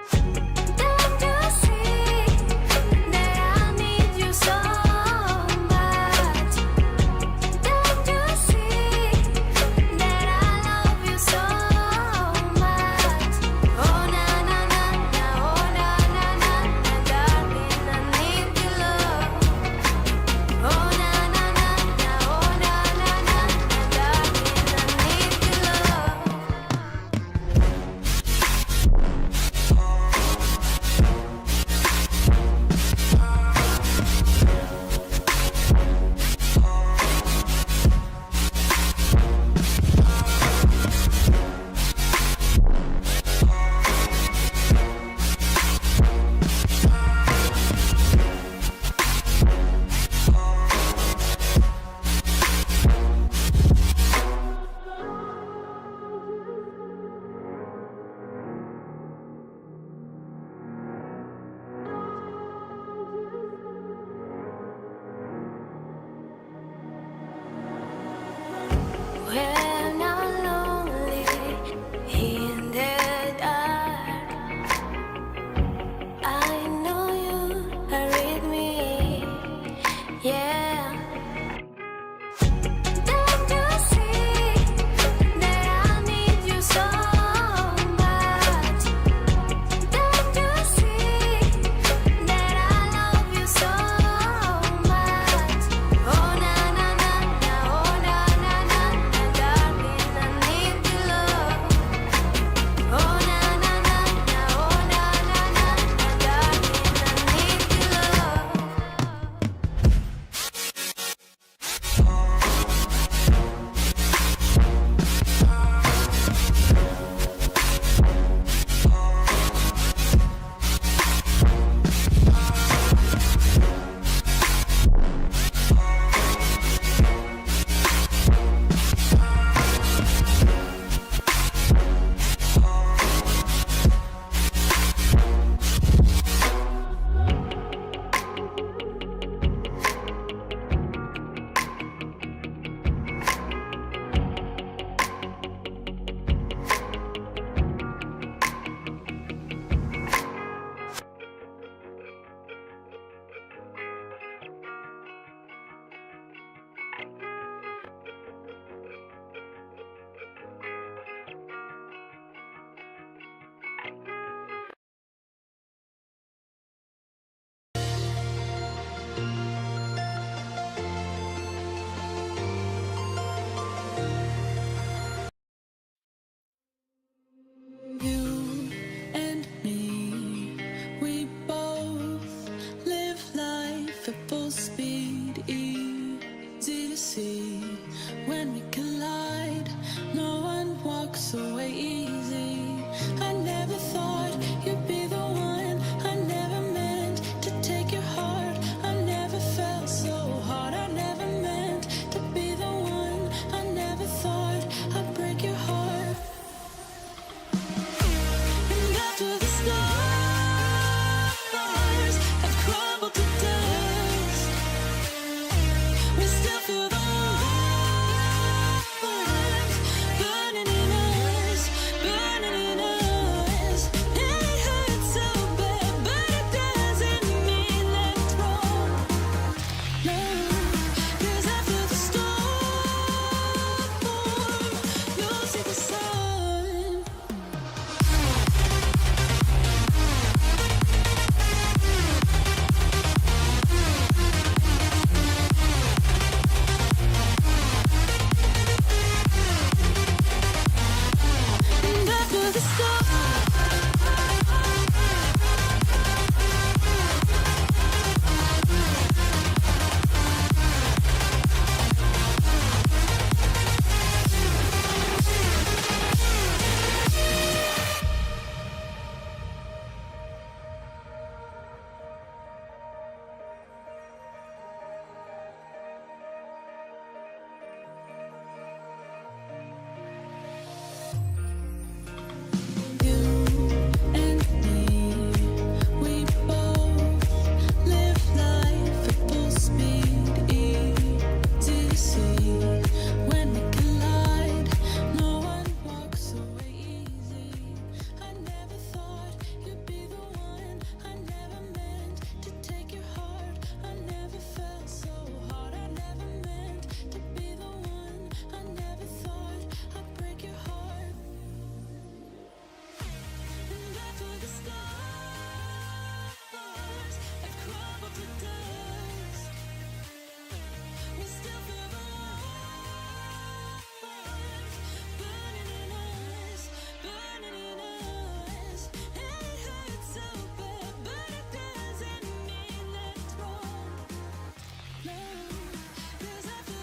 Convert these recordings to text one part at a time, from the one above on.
Don't you see that I need you so much? Don't you see that I love you so much? Oh na na na na, oh na na na na, darling, I need your love. Oh na na na na, oh na na na na, darling, I need your love.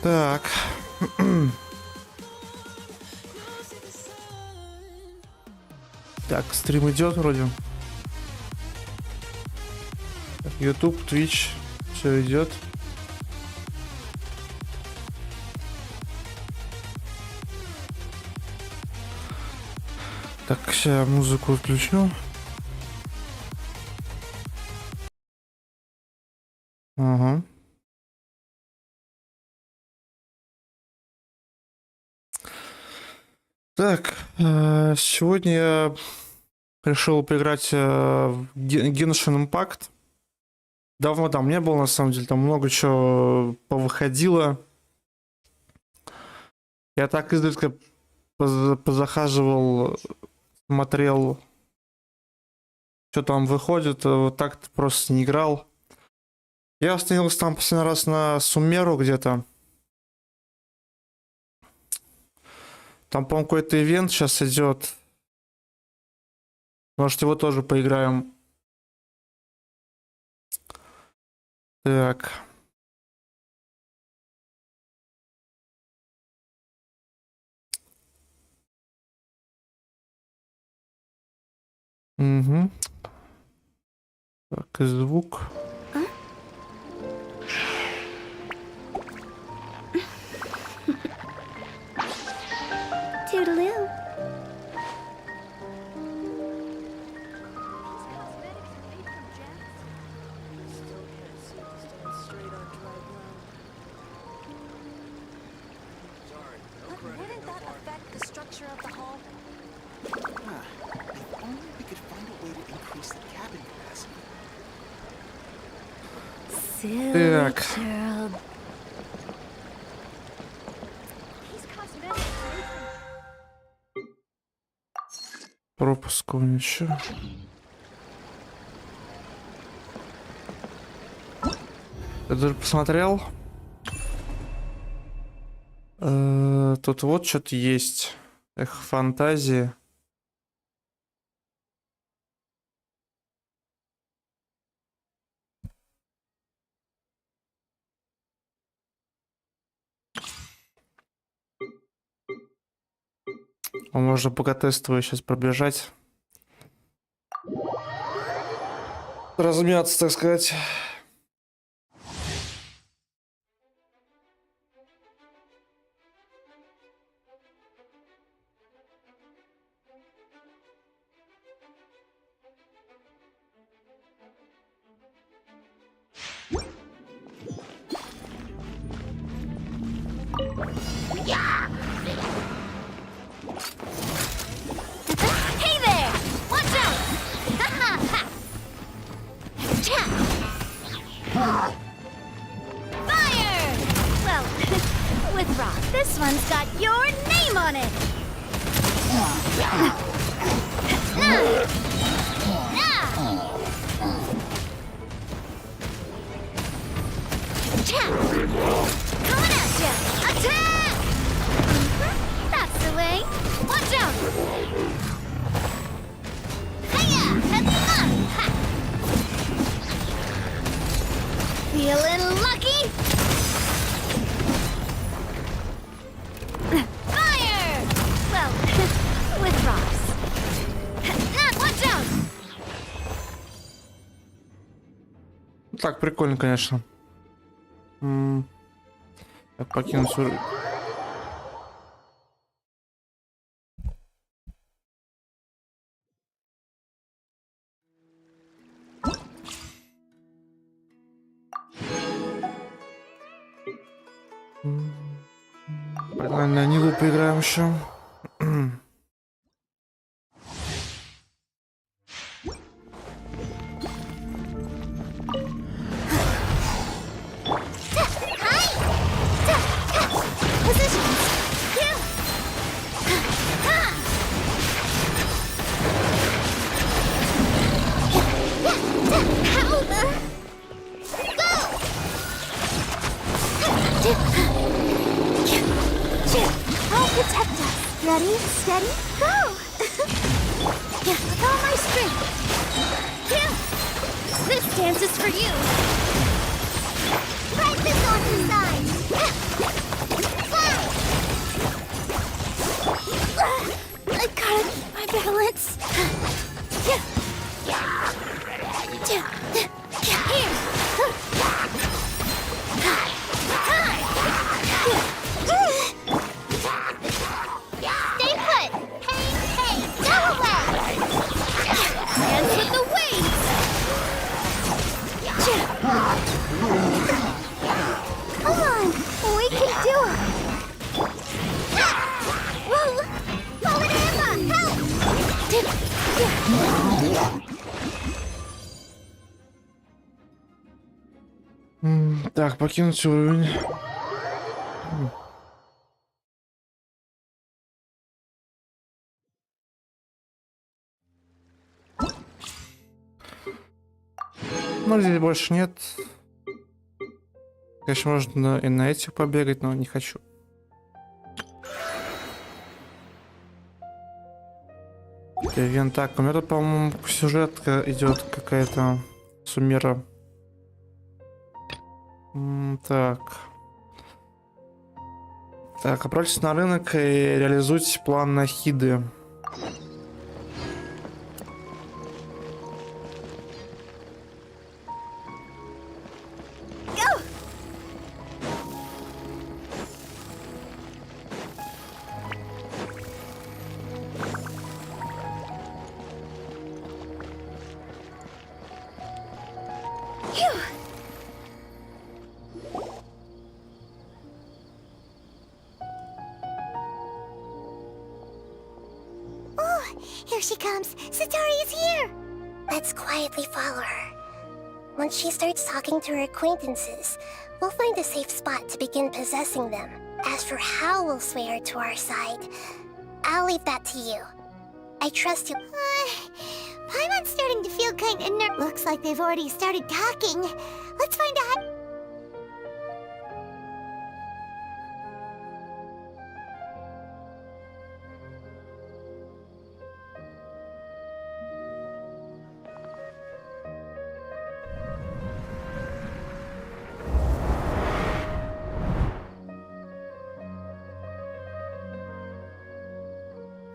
Так. Так, стрим идет вроде. YouTube, Twitch, все идет. Так, сейчас музыку отключу. Ага. Так, сегодня я решил поиграть в Genshin Impact. Давно там не было, на самом деле, там много чего повыходило. Я так изредка позахаживал, смотрел, что там выходит, вот так просто не играл. Я остановился там последний раз на Сумеру где-то. Там, по-моему, какой-то ивент сейчас идет. Может, его тоже поиграем. Так. Угу. Так, и звук. Toodaloo. Wouldn't that affect the structure of the hull? If only we could find a way to increase the cabin capacity. Silly Так. Gerald. These cosmetics Пропуск ничего. Я даже посмотрел. Тут вот что-то есть. Эх, фантазии. Можно пока тестовую сейчас пробежать. Размяться, так сказать. Hey there! Watch out! Fire! Well, with rock, this one's got your name on it. Coming at ya! Attack! That's the way. Watch out! Hiya! Ha! Feeling lucky? Fire! Well, with rocks. Watch out! Так, прикольно, конечно. Так, покинуть уровень. Погнали на Ниву поиграем еще. I'll protect us. Ready, steady, go! With all my strength. This dance is for you. Right this on the side. balance. Stay put. Hey, go away. Dance with the waves. Come on, we can do it. Whoa, Emma, help! Так, покинуть уровень. Ну, здесь больше нет. Конечно, можно и на этих побегать, но не хочу. Ивент. Так, у меня тут, по-моему, сюжетка идет какая-то суммера. Так. Так, отправьтесь на рынок и реализуйте план Нахиды. Here she comes. Satori is here. Let's quietly follow her. Once she starts talking to her acquaintances, we'll find a safe spot to begin possessing them. As for how we'll sway her to our side, I'll leave that to you. I trust you. Paimon's starting to feel kind of Looks like they've already started talking. Let's find out.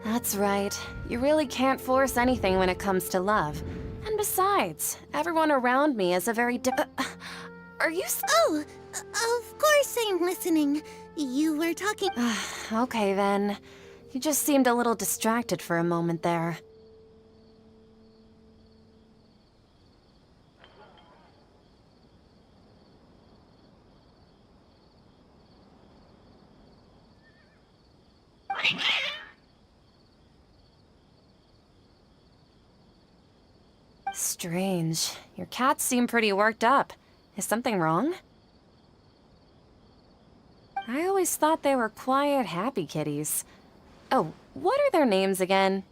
That's right. You really can't force anything when it comes to love. And besides, everyone around me is a very are you Oh, of course I'm listening. You were talking. Okay then. You just seemed a little distracted for a moment there. Strange. Your cats seem pretty worked up. Is something wrong? I always thought they were quiet, happy kitties. Oh, what are their names again?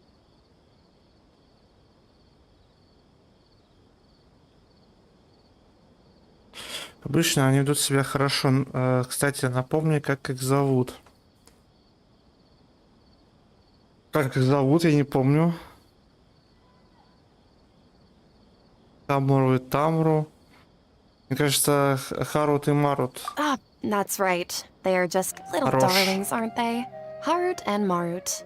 Обычно они ведут себя хорошо. Кстати, напомни, как их зовут. Как их зовут, я не помню. Тамуру и Тамру. Мне кажется, Харут и Марут. Ah, that's right. They are just little Хорош. darlings, aren't they? Harut and Marut.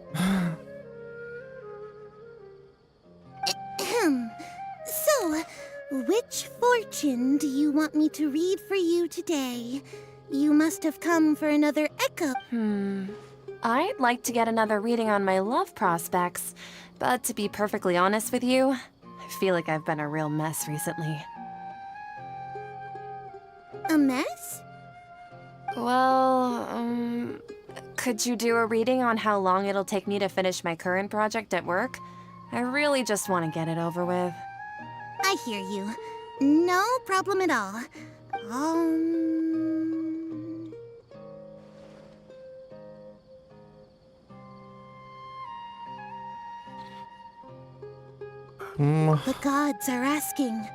So, which fortune do you want me to read for you today? You must have come for another echo. I'd like to get another reading on my love prospects, but to be perfectly honest with you, I feel like I've been a real mess recently. A mess? Well, could you do a reading on how long it'll take me to finish my current project at work? I really just want to get it over with. I hear you. No problem at all. The gods are asking.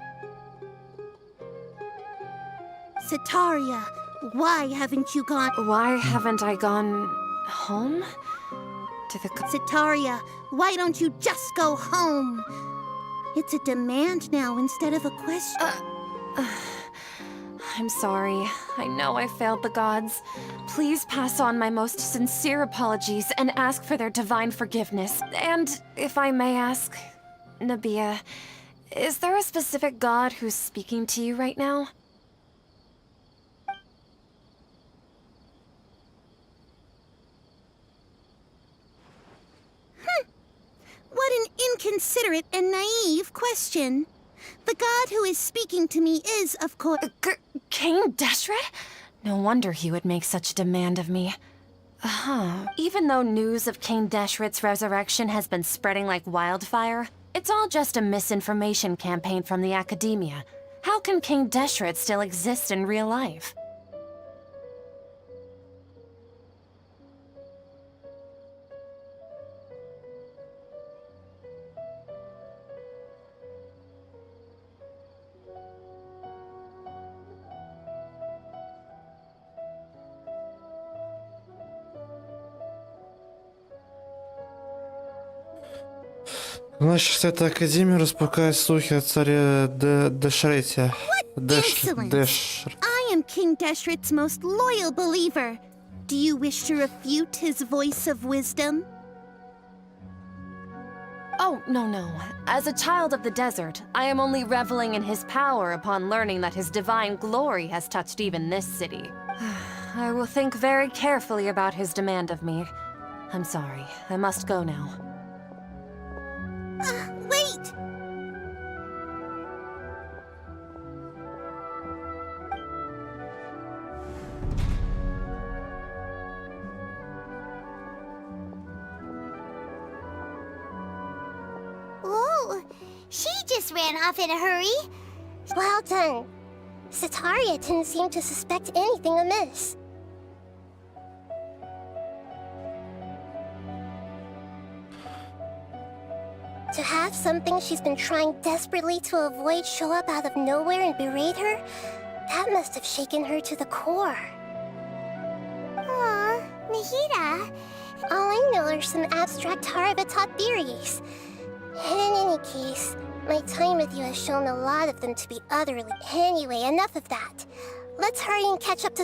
Sataria, why haven't you gone? Why haven't I gone home? To the Sataria, why don't you just go home? It's a demand now instead of a question. I'm sorry. I know I failed the gods. Please pass on my most sincere apologies and ask for their divine forgiveness. And if I may ask, Nabia, is there a specific god who's speaking to you right now? What an inconsiderate and naive question. The god who is speaking to me is, of course... King Deshret? No wonder he would make such a demand of me. Even though news of King Deshret's resurrection has been spreading like wildfire, it's all just a misinformation campaign from the academia. How can King Deshret still exist in real life? Значит, эта академия распускает слухи о царе Дешрете. Insolence! I am King Deshret's most loyal believer. Do you wish to refute his voice of wisdom? Oh, no. As a child of the desert, I am only reveling in his power upon learning that his divine glory has touched even this city. I will think very carefully about his demand of me. I'm sorry, I must go now. Wait! Oh, she just ran off in a hurry. Well done. Sataria didn't seem to suspect anything amiss. To have something she's been trying desperately to avoid show up out of nowhere and berate her, that must have shaken her to the core. Aw, Nahida. All I know are some abstract Harabatot theories. And in any case, my time with you has shown a lot of them to be utterly... Anyway, enough of that. Let's hurry and catch up to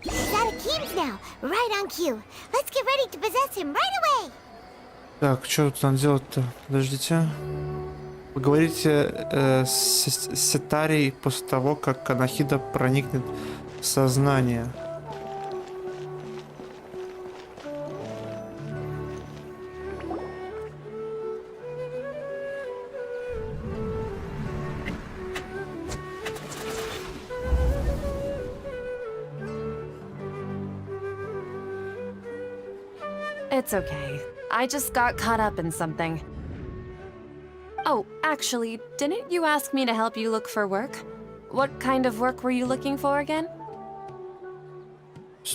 He's out of Keem's now, right on cue. Let's get ready to possess him right away! Так, что тут надо делать-то? Подождите. Поговорите с Сетарией после того, как Нахида проникнет в сознание. It's okay. I just got caught up in something. Oh, actually, didn't you ask me to help you look for work? What kind of work were you looking for again?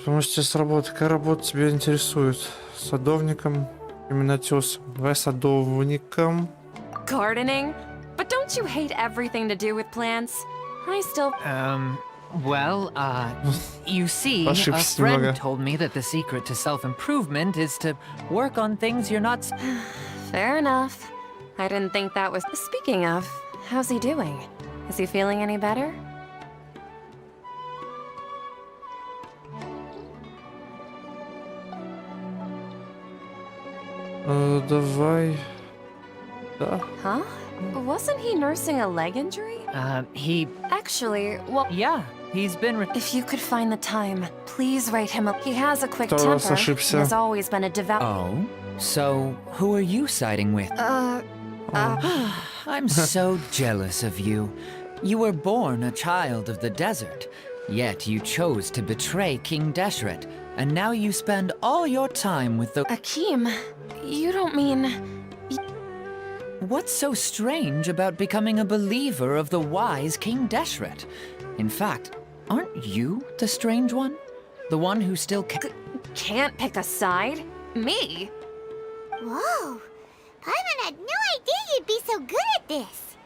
Поможете с работы. Какая работа тебя интересует? Садовником, каменотесом. Давай садовником. Gardening? But don't you hate everything to do with plants? I still... Well, you see, a Ошибся friend немного. told me that the secret to self-improvement is to work on things you're not... Fair enough. I didn't think that was... Speaking of, how's he doing? Is he feeling any better? Давай. Да. Huh? Wasn't he nursing a leg injury? He... Actually, well... Yeah, he's been... If you could find the time, please write him up. He has a quick Второй раз temper. ошибся. He has always been a devout... Oh? So, who are you siding with? I'm so jealous of you. You were born a child of the desert, yet you chose to betray King Deshret, and now you spend all your time with the... Akeem, you don't mean... What's so strange about becoming a believer of the wise King Deshret? In fact, aren't you the strange one? The one who still Can't pick a side? Me? Whoa! Paimon had no idea you'd be so good at this!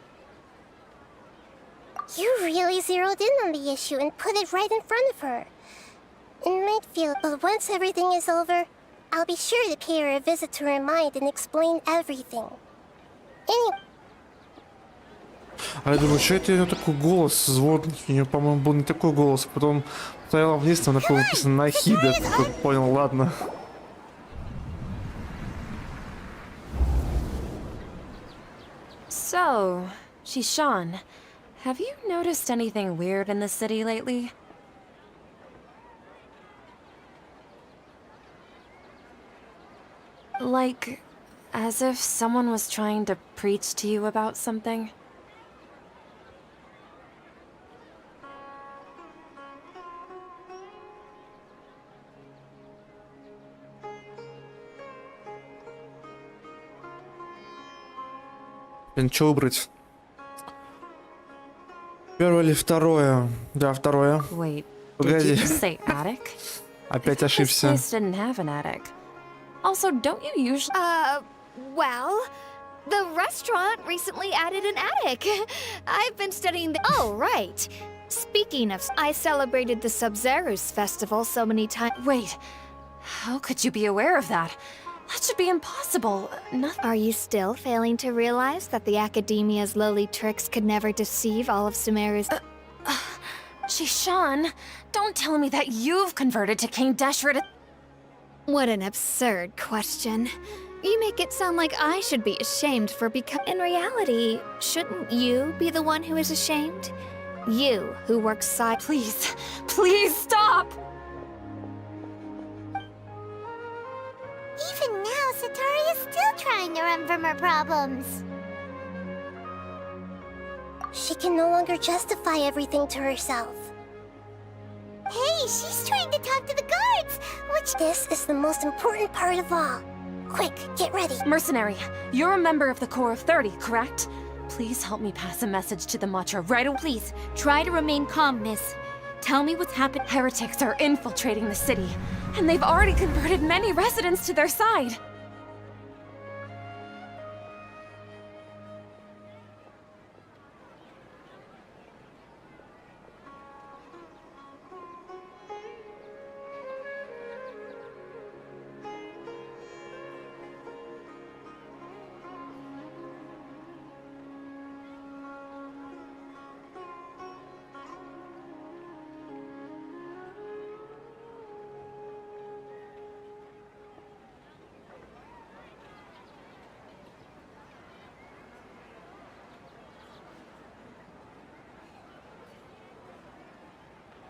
You really zeroed in on the issue and put it right in front of her. It might feel, but once everything is over, I'll be sure to pay her a visit to her mind and explain everything. А я думаю, что это у нее такой голос звонкий? У нее, по-моему, был не такой голос. Потом стояла вниз, там такое написано Нахида. Понял, ладно. So, Shishan, have you noticed anything weird in the city lately? Like, as if someone was trying to preach to you about something? Блин, что выбрать? Первое или второе? Да, второе. Wait, did Погоди. you just say attic? Опять This ошибся. place didn't have an attic. Also, don't you usually... Well, the restaurant recently added an attic. I've been studying the. Oh, right. Speaking of, I celebrated the Sub-Zerus festival so many times. Wait, how could you be aware of that? That should be impossible. Nothing. Are you still failing to realize that the Academia's lowly tricks could never deceive all of Sumeru's? Shishan, don't tell me that you've converted to King Deshret. What an absurd question. You make it sound like I should be ashamed for becoming. In reality, shouldn't you be the one who is ashamed? You, who works side. Please, please stop! Even now, Satari is still trying to run from her problems. She can no longer justify everything to herself. Hey, she's trying to talk to the guards! This is the most important part of all. Quick, get ready. Mercenary, you're a member of the Corps of 30, correct? Please help me pass a message to the Matcha right away. Please, try to remain calm, miss. Tell me what's happened. Heretics are infiltrating the city, and they've already converted many residents to their side.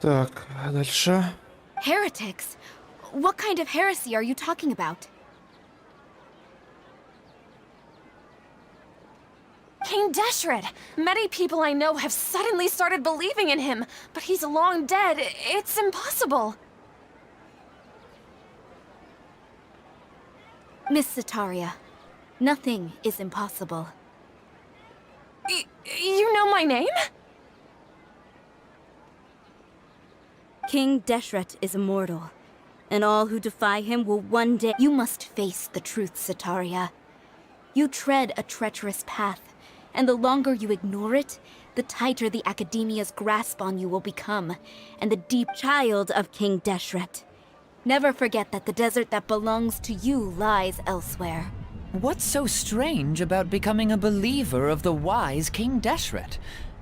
Так, а дальше. Heretics? What kind of heresy are you talking about? King Deshret! Many people I know have suddenly started believing in him, but he's long dead. It's impossible. Miss Sataria, nothing is impossible. You know my name? King Deshret is immortal, and all who defy him will one day... You must face the truth, Sataria. You tread a treacherous path, and the longer you ignore it, the tighter the Academia's grasp on you will become, and the deep child of King Deshret. Never forget that the desert that belongs to you lies elsewhere. What's so strange about becoming a believer of the wise King Deshret?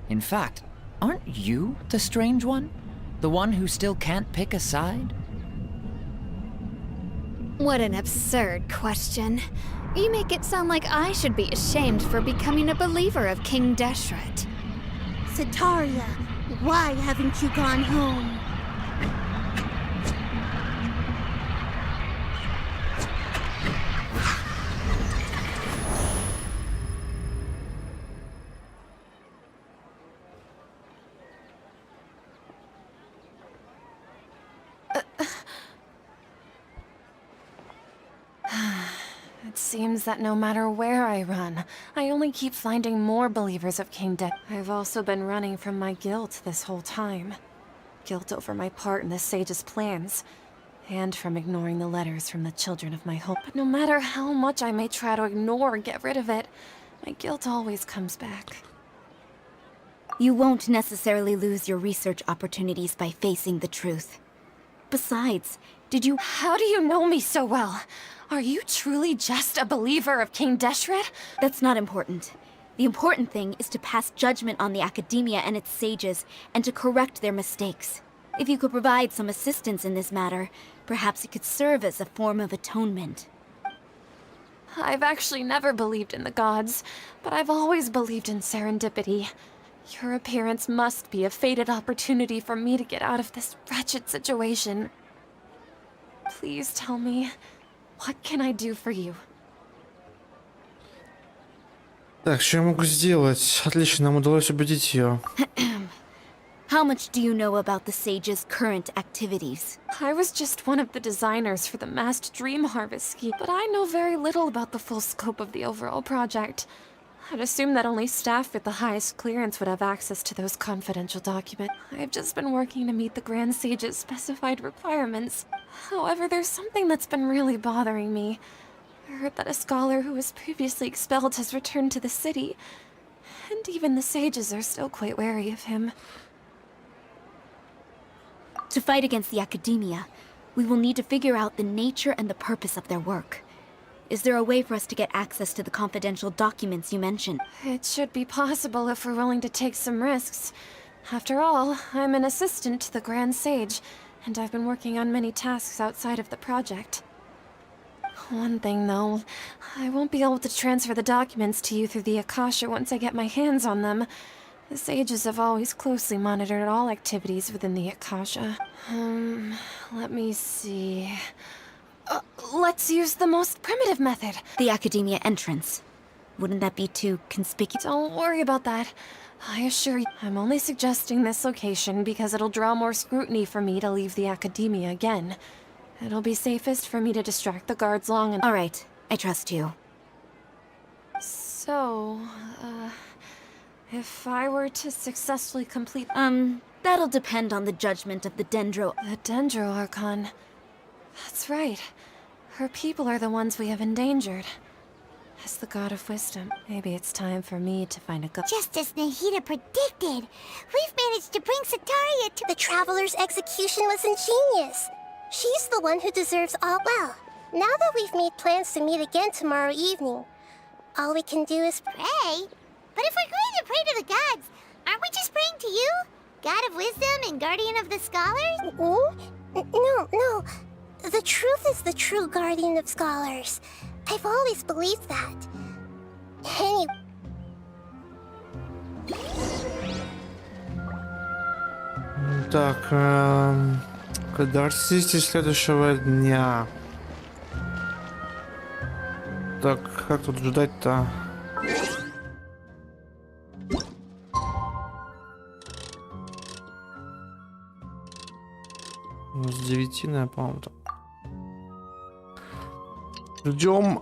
In fact, aren't you the strange one? The one who still can't pick a side? What an absurd question. You make it sound like I should be ashamed for becoming a believer of King Deshret. Sataria, why haven't you gone home? It seems that no matter where I run, I only keep finding more believers of King Deshret. I've also been running from my guilt this whole time. Guilt over my part in the sage's plans, and from ignoring the letters from the children of my home. But no matter how much I may try to ignore or get rid of it, my guilt always comes back. You won't necessarily lose your research opportunities by facing the truth. Besides, did you... How do you know me so well? Are you truly just a believer of King Deshret? That's not important. The important thing is to pass judgment on the academia and its sages, and to correct their mistakes. If you could provide some assistance in this matter, perhaps it could serve as a form of atonement. I've actually never believed in the gods, but I've always believed in serendipity. Your appearance must be a fated opportunity for me to get out of this wretched situation. Please tell me, what can I do for you? Так, что я могу сделать? Отлично, нам удалось убедить ее. How much do you know about the sage's current activities? I was just one of the designers for the massed dream harvest scheme, but I know very little about the full scope of the overall project. I'd assume that only staff with the highest clearance would have access to those confidential documents. I've just been working to meet the Grand Sage's specified requirements. However, there's something that's been really bothering me. I heard that a scholar who was previously expelled has returned to the city, and even the sages are still quite wary of him. To fight against the academia, we will need to figure out the nature and the purpose of their work. Is there a way for us to get access to the confidential documents you mentioned? It should be possible if we're willing to take some risks. After all, I'm an assistant to the Grand Sage, and I've been working on many tasks outside of the project. One thing, though, I won't be able to transfer the documents to you through the Akasha once I get my hands on them. The sages have always closely monitored all activities within the Akasha. Let me see... let's use the most primitive method. The academia entrance. Wouldn't that be too conspicuous? Don't worry about that. I assure you, I'm only suggesting this location because it'll draw more scrutiny for me to leave the academia again. It'll be safest for me to distract the guards long enough. All right, I trust you. So, if I were to successfully complete... That'll depend on the judgment of the Dendro... The Dendro Archon. That's right. Her people are the ones we have endangered. As the god of wisdom, maybe it's time for me to find a god... Just as Nahida predicted, we've managed to bring Sataria to... The Traveler's execution was ingenious. She's the one who deserves all well. Now that we've made plans to meet again tomorrow evening, all we can do is pray. But if we're going to pray to the gods, aren't we just praying to you? God of wisdom and guardian of the scholars? No. The truth is the true guardian of scholars. I've always believed that. Anyway... Так, дождитесь следующего дня. Так, как тут ждать-то? С 9, наверное, по-моему, там. Ждем.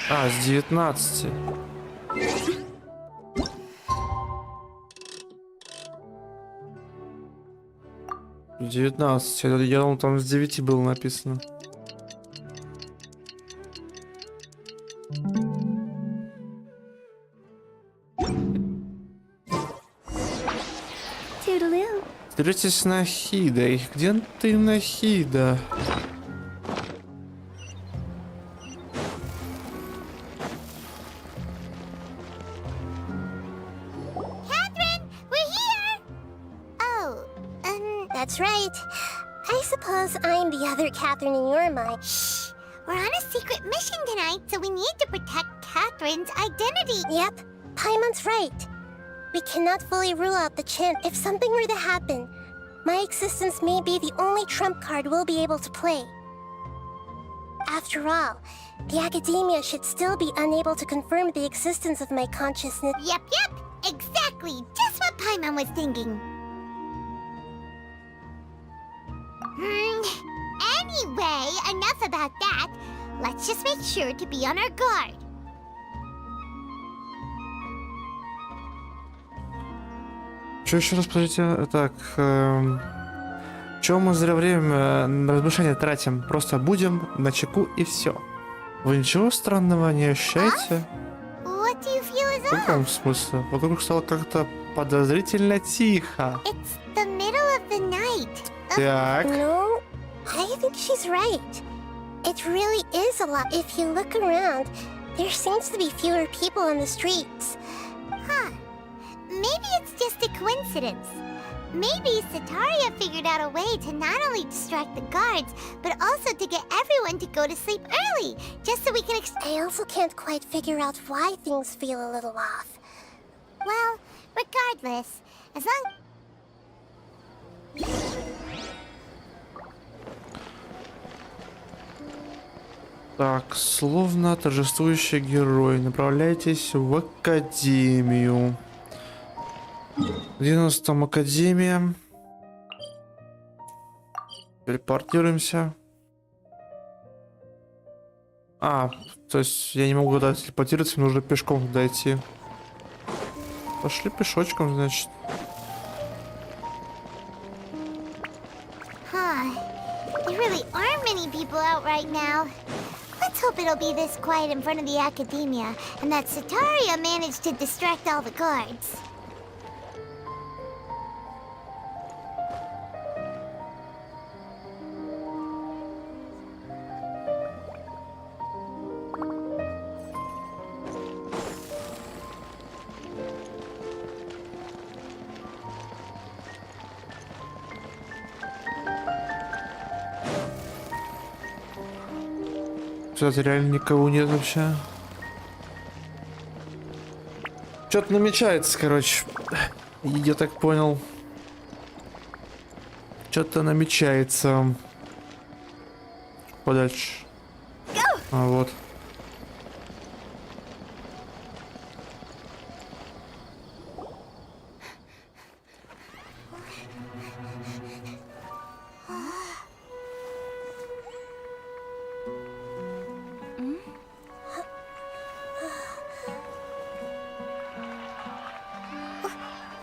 А, с 19. С 19. Я думал, там с 9 было написано. Toodaloo. Встретитесь с Нахидой. Где ты, Нахида? That's right. I suppose I'm the other Catherine in your mind. Shh! We're on a secret mission tonight, so we need to protect Catherine's identity. Yep, Paimon's right. We cannot fully rule out the chance if something were to happen. My existence may be the only trump card we'll be able to play. After all, the academia should still be unable to confirm the existence of my consciousness. Yep, exactly. Just what Paimon was thinking. Anyway, enough about that. Let's just make sure to be on our guard. Что еще раз, подождите? Так, чего мы зря время на размышления тратим? Просто будем начеку и все. Вы ничего странного не ощущаете? What do you feel is В каком смысле? Вокруг стало как-то подозрительно тихо. It's the middle of the night. Так. No, I think she's right. It really is a lot. If you look around, there seems to be fewer people on the streets. Huh. Maybe it's just a coincidence. Maybe Sataria figured out a way to not only distract the guards, but also to get everyone to go to sleep early, just so we can I also can't quite figure out why things feel a little off. Well, regardless, as long... Так, словно торжествующий герой. Направляйтесь в академию. Где у нас там академия? Телепортируемся. А, то есть я не могу туда телепортироваться, мне нужно пешком туда идти. Пошли пешочком, значит. Huh. There really aren't many people out right now. Let's hope it'll be this quiet in front of the academia, and that Sataria managed to distract all the guards. Кстати, реально никого нет вообще. Что-то намечается, короче. Я так понял. Что-то намечается. Подальше. А вот.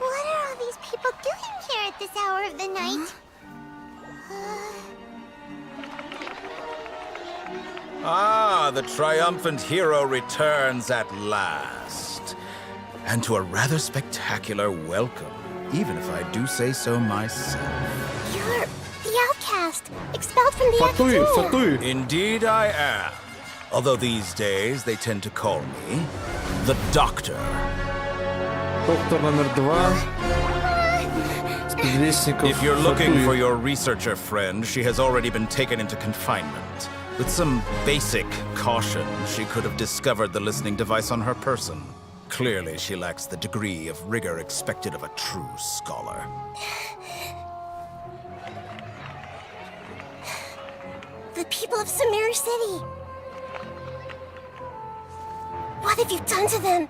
What are all these people doing here at this hour of the night? Ah, the triumphant hero returns at last. And to a rather spectacular welcome, even if I do say so myself. You're the outcast, expelled from the Фатуй, academia. фатуй. Indeed I am. Although these days they tend to call me the Doctor. Доктор номер 2. Спидресников. If you're looking фатуй. for your researcher friend, she has already been taken into confinement. With some basic caution, she could have discovered the listening device on her person. Clearly, she lacks the degree of rigor expected of a true scholar. The people of Sumeru City. What have you done to them?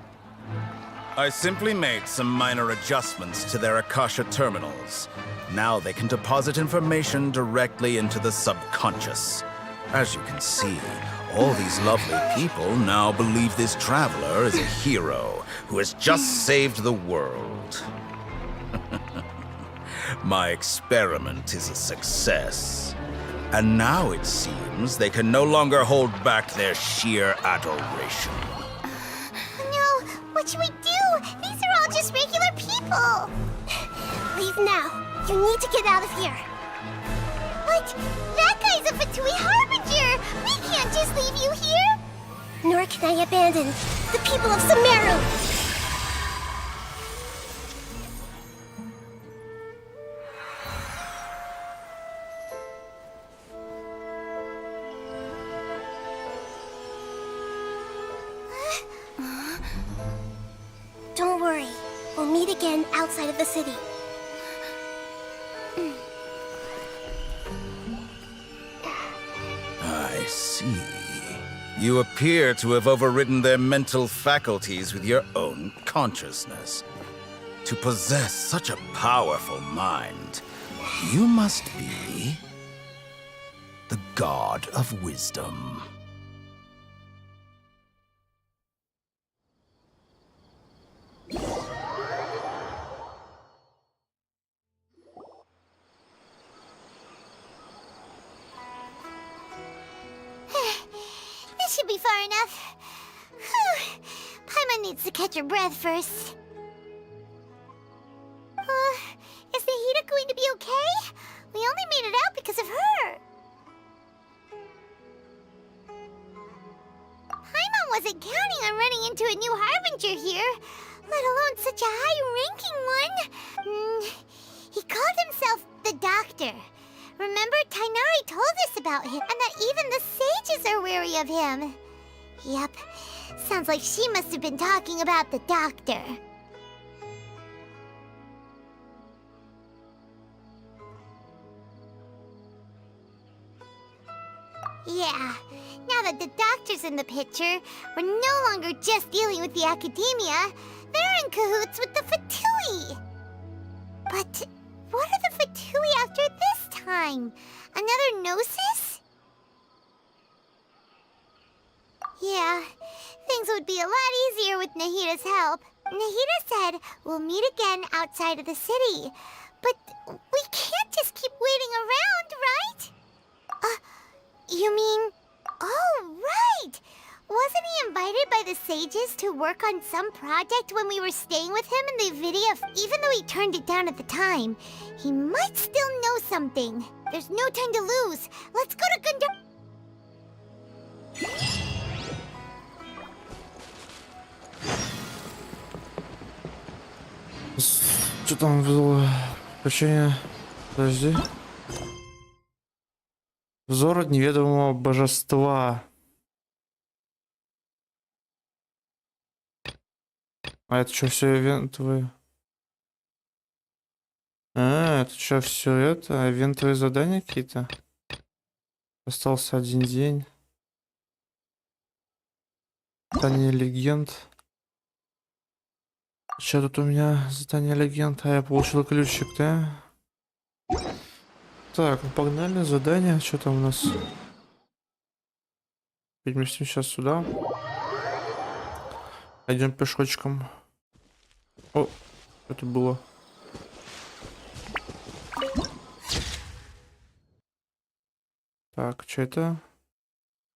I simply made some minor adjustments to their Akasha terminals. Now they can deposit information directly into the subconscious. As you can see, all these lovely people now believe this traveler is a hero who has just saved the world. My experiment is a success. And now it seems they can no longer hold back their sheer adoration. No, what should we do? These are all just regular people. Leave now. You need to get out of here. What? That guy's a Fatui Harbinger! We can't just leave you here! Nor can I abandon the people of Sumeru! Don't worry. We'll meet again outside of the city. I see. You appear to have overridden their mental faculties with your own consciousness. To possess such a powerful mind, you must be the god of wisdom. This should be far enough. Whew. Paimon needs to catch her breath first. Is Nahida going to be okay? We only made it out because of her. Paimon wasn't counting on running into a new Harbinger here, let alone such a high-ranking one. He called himself the Doctor. Remember, Tainari told us about him, and that even the sages are wary of him. Yep, sounds like she must have been talking about the Doctor. Yeah, now that the Doctor's in the picture, we're no longer just dealing with the academia. They're in cahoots with the Fatui. But what are the Fatui after this time? Another Gnosis? Yeah, things would be a lot easier with Nahida's help. Nahida said we'll meet again outside of the city. But we can't just keep waiting around, right? You mean... Oh, right! Wasn't he invited by the sages to work on some project when we were staying with him in the Vidia? Even though he turned it down at the time, he might still know something. There's no time to lose. Let's go to Gundam... Что там было? Включение. Подожди. Взор неведомого божества. А это что, все ивентовые? Это что, все это? Ивентовые задания какие-то? Остался один день. Задание легенд. Что тут у меня? Задание легенд. А я получил ключик, да? Так, ну погнали, задание. Что там у нас? Переместим сейчас сюда. Пойдем пешочком. О, что это было? Так, что это?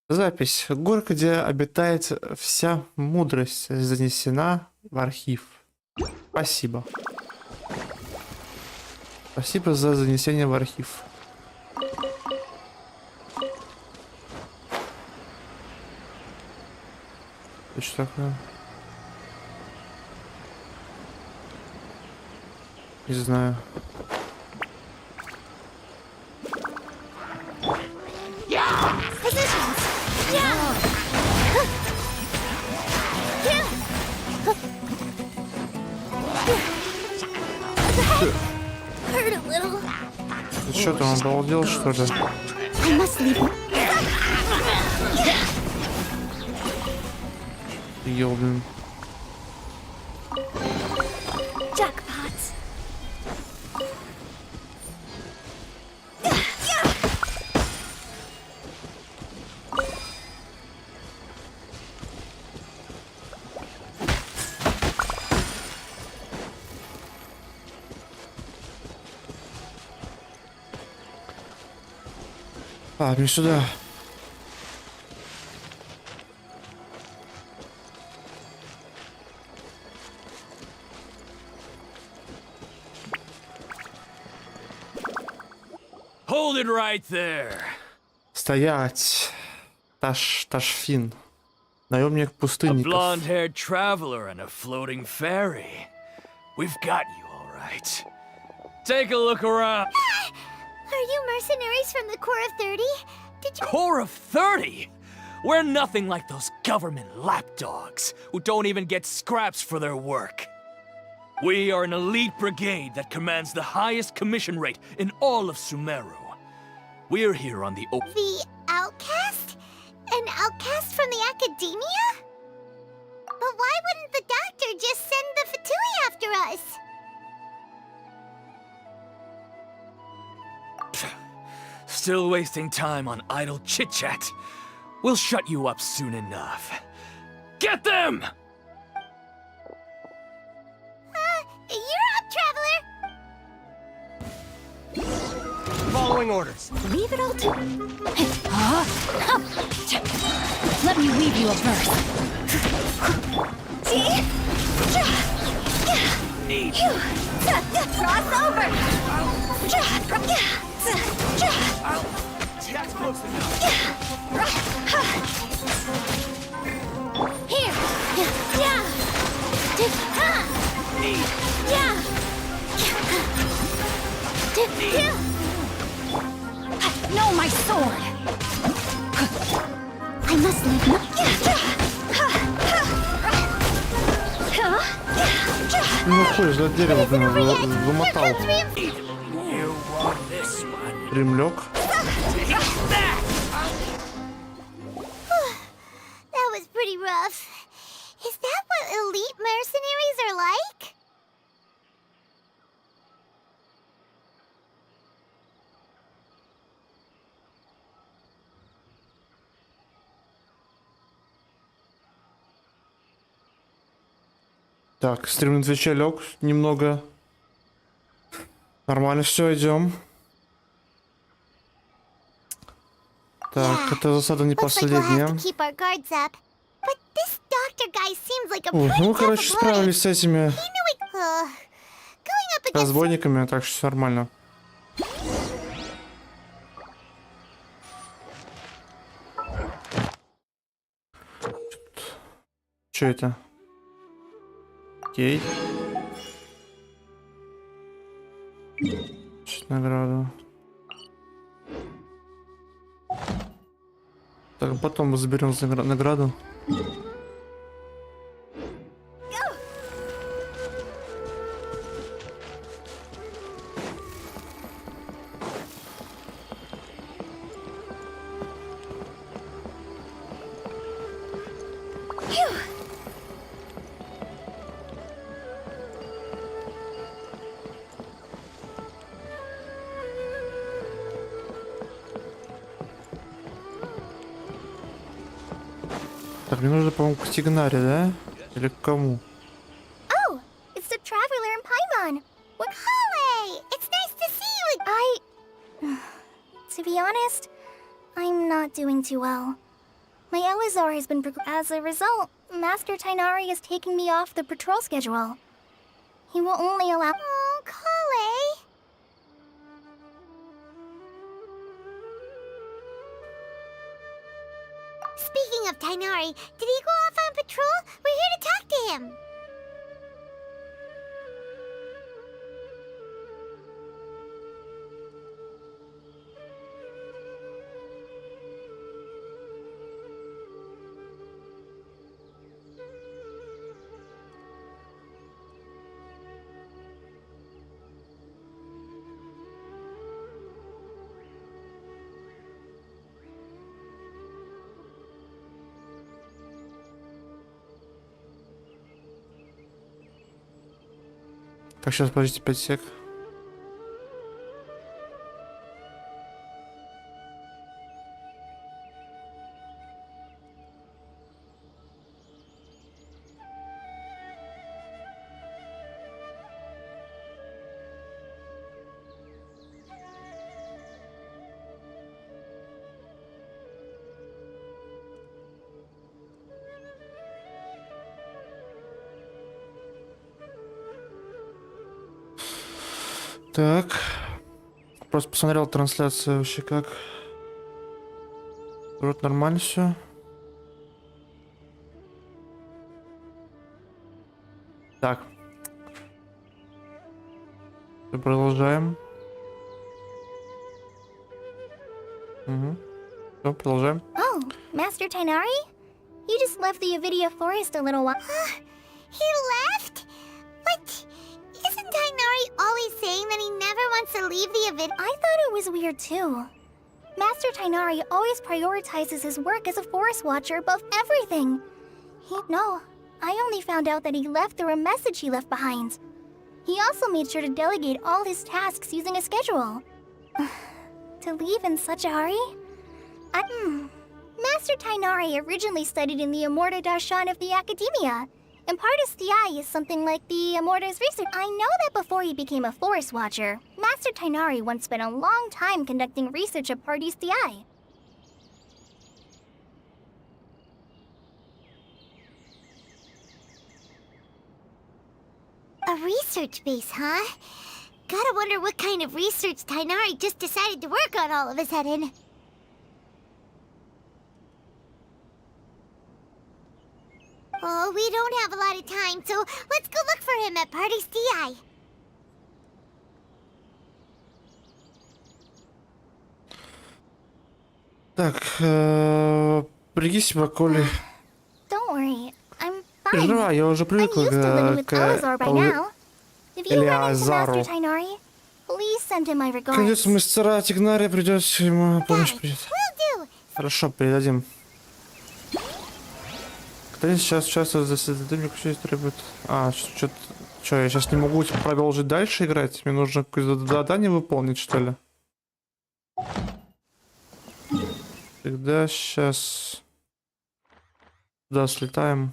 Запись. Горка, где обитает вся мудрость, занесена в архив. Спасибо. Спасибо за занесение в архив. Это что такое? Не знаю. Ты что там, обалдел, что ли? Ел, блин. А, мне сюда. Hold it right there. Стоять. Ташфин. Наемник A пустынников. blonde-haired traveler and a floating fairy. We've got you all right. Take a look around. Are you mercenaries from the Corps of 30? Did you... Corps of 30? We're nothing like those government lapdogs who don't even get scraps for their work. We are an elite brigade that commands the highest commission rate in all of Sumeru. We're here on the The outcast? An outcast from the academia? But why wouldn't the Doctor just send the Fatui after us? Still wasting time on idle chit-chat. We'll shut you up soon enough. Get them! You're up, Traveler! Following orders. Leave it all to... Let me weave you a verse. Neat. Cross over! That's close enough. Here! Yeah! Neat. Yeah! No, my sword! I must leave. Ну, хуй, за дерево, блин, вымотал. You want this one? Ремлек. That was pretty rough. Is that what elite mercenaries are like? Так, стрим на Твиче лег немного. Нормально все, идем. Так, это засада не Looks like we'll have последняя. to keep our guards up. But this doctor guy seems like a Ой, pretty ну, tough короче, opponent. справились с этими He knew it. Going up against разбойниками, так что все нормально. Что это? Окей. Награду. Так, потом мы заберем награду. Так, мне нужно, по-моему, к Тигнаре, да? Или к кому? Oh, it's the traveler in Paimon. What? Holly, it's nice to see you. To be honest, I'm not doing too well. My Elazar has been as a result, Master Tainari is taking me off the patrol schedule. He will only allow. Oh, Holly. Speaking of Tainari, did he go off on patrol? We're here to talk to him. Так, сейчас, подождите, 5 сек. Так. Просто посмотрел трансляцию вообще как. Вроде нормально все. Так. Продолжаем. Угу. Все, продолжаем. Oh, Master Tainari? You just left the Avidia forest a little while. He left? What? Isn't Tainari always saying that he never wants to leave the Avid? I thought it was weird too. Master Tainari always prioritizes his work as a forest watcher above everything. No, I only found out that he left through a message he left behind. He also made sure to delegate all his tasks using a schedule. To leave in such a hurry? Master Tainari originally studied in the Amorta Darshan of the Academia. Impartus Theai is something like the Amorta's research. I know that before he became a forest watcher, Master Tainari once spent a long time conducting research at Parties Theai. A research base, huh? Gotta wonder what kind of research Tainari just decided to work on all of a sudden. Oh, we don't have a lot of time, so let's go look for him at Party's DI. Так, приди себя, Коли. Don't worry, I'm fine. Переживай, я уже I'm привык used to living with к Elazar by now. If you run into Master Элиазару. Tainari, please send him my regards. Конец мастера Тигнария придется ему помощь Got it. придет. Will do. Хорошо, передадим. Кто сейчас участвует в заседании, ключей требует. А, что я сейчас не могу продолжить дальше играть? Мне нужно какое-то задание выполнить, что ли? Тогда сейчас туда слетаем.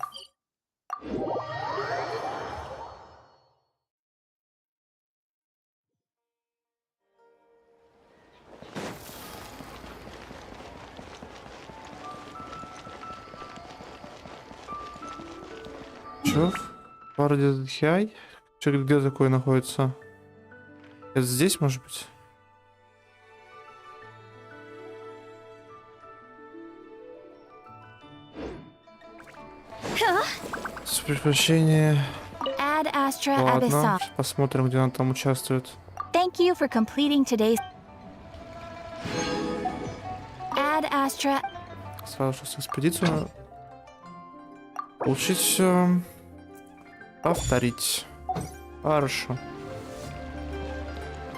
Чё? Парадис Хай? Чё, где такое находится? Это здесь, может быть? Приключения. Ad Astra Ладно, Abyssal. посмотрим, где она там участвует. Thank you for completing today's Ad Astra. Сразу сейчас экспедицию. Получить все. Повторить. Хорошо.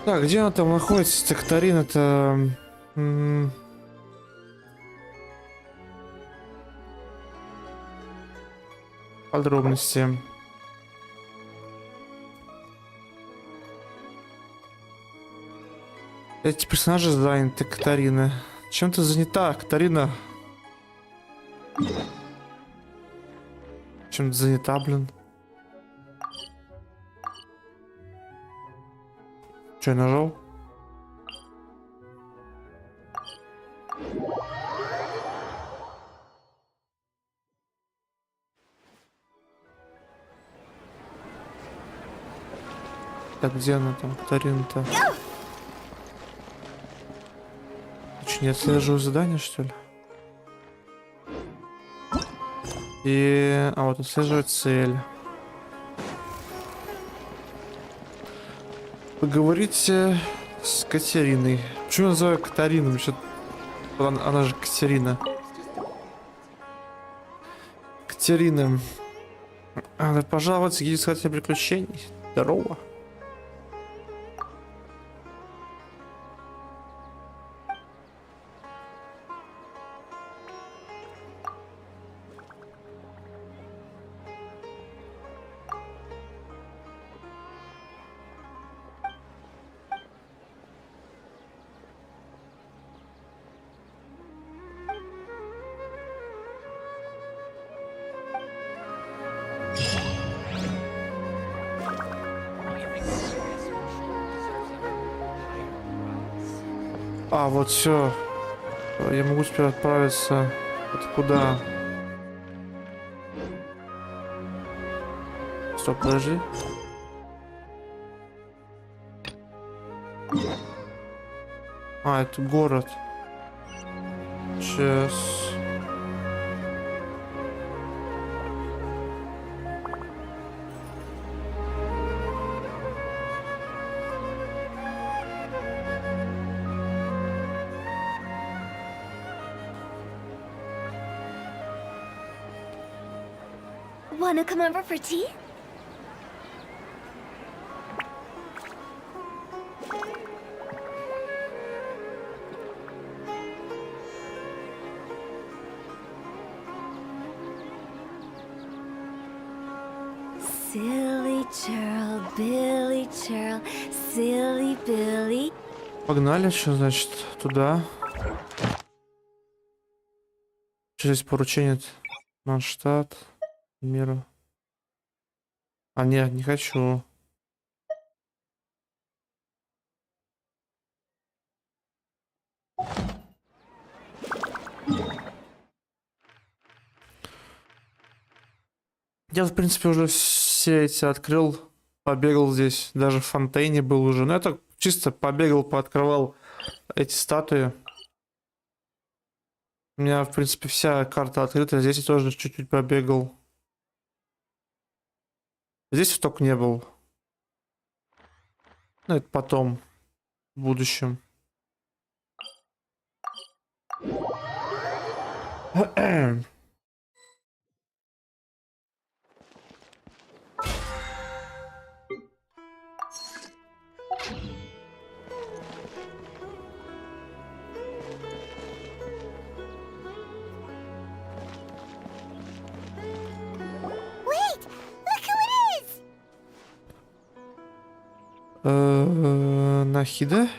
Так, где она там находится? Тактарин это... Подробности. Эти персонажи заняты, Катарина. Чем ты занята, Катарина? Чем ты занята, блин? Че, я нажал? Так, где она там, Катарина-то? Че, не отслеживаю задание, что ли? И... А вот отслеживать цель. Поговорите с Катериной. Почему я называю Катариной? Она же Катерина. Катерина. Надо пожаловаться, где искатель приключений. Здорово. А, вот все. Я могу теперь отправиться. Это куда? Стоп, подожди. А, это город. Сейчас. Wanna come over for tea? Silly churl, Billy churl, silly Billy. Погнали, что значит туда? Через поручение Манштадт. Миру. А, нет, не хочу. Я, в принципе, уже все эти открыл побегал здесь, даже в фонтейне был уже. Ну, я так чисто побегал, пооткрывал эти статуи. У меня, в принципе, вся карта открыта. Здесь я тоже чуть-чуть побегал. Здесь я только не был. Ну, это потом, в будущем. Wait! Look who it is! Нахида?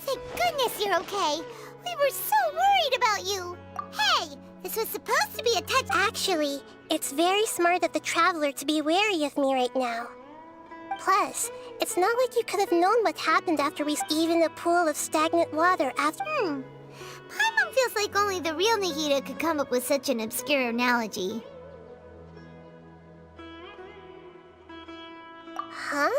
Thank goodness you're okay. We were so worried about you. Hey, this was supposed to be a touch. Actually, it's very smart of the traveler to be wary of me right now. Plus, it's not like you could have known what happened after we even a pool of stagnant water after. Paimon feels like only the real Nahida could come up with such an obscure analogy. Huh?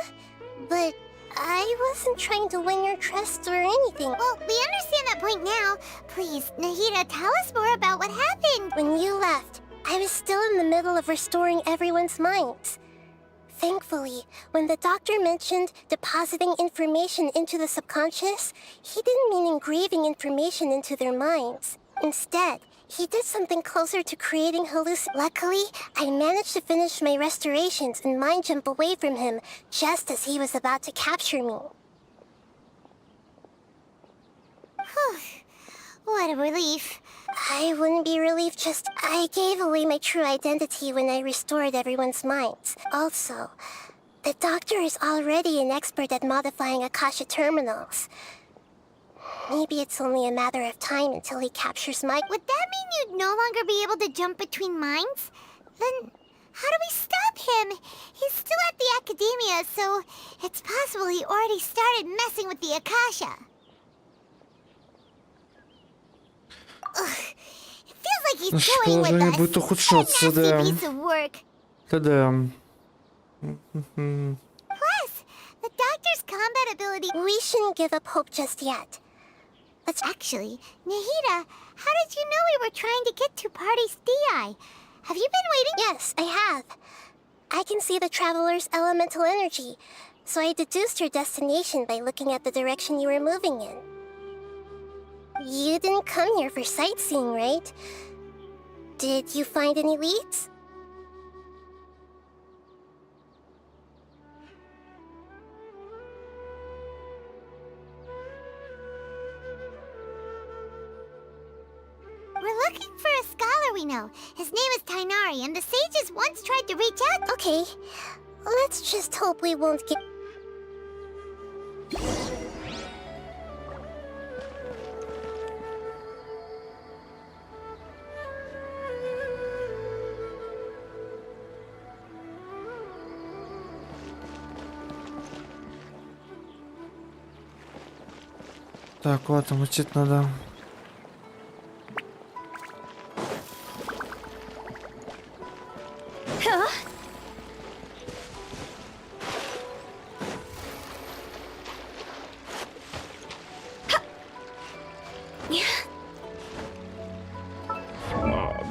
But I wasn't trying to win your trust or anything. Well, we understand that point now. Please, Nahida, tell us more about what happened. When you left, I was still in the middle of restoring everyone's minds. Thankfully, when the doctor mentioned depositing information into the subconscious, he didn't mean engraving information into their minds. Instead, he did something closer to creating Luckily, I managed to finish my restorations and mind jump away from him just as he was about to capture me. What a relief. I wouldn't be relieved, just I gave away my true identity when I restored everyone's minds. Also, the doctor is already an expert at modifying Akasha terminals. Maybe it's only a matter of time until he captures my... Would that mean you'd no longer be able to jump between minds? Then how do we stop him? He's still at the academia, so it's possible he already started messing with the Akasha. Ugh. It feels like he's Наше toying with положение us. будет ухудшаться, What a да. nasty piece of work. Да-да. Plus, the doctor's combat ability... We shouldn't give up hope just yet. Let's actually, Nahida, how did you know we were trying to get to Party's DI? Have you been waiting? Yes, I have. I can see the traveler's elemental energy, so I deduced your destination by looking at the direction you were moving in. You didn't come here for sightseeing, right? Did you find any leads? We're looking for a scholar we know. His name is Tainari, and the sages once tried to reach out. Okay, let's just hope we won't get... Так, ладно, мутить надо.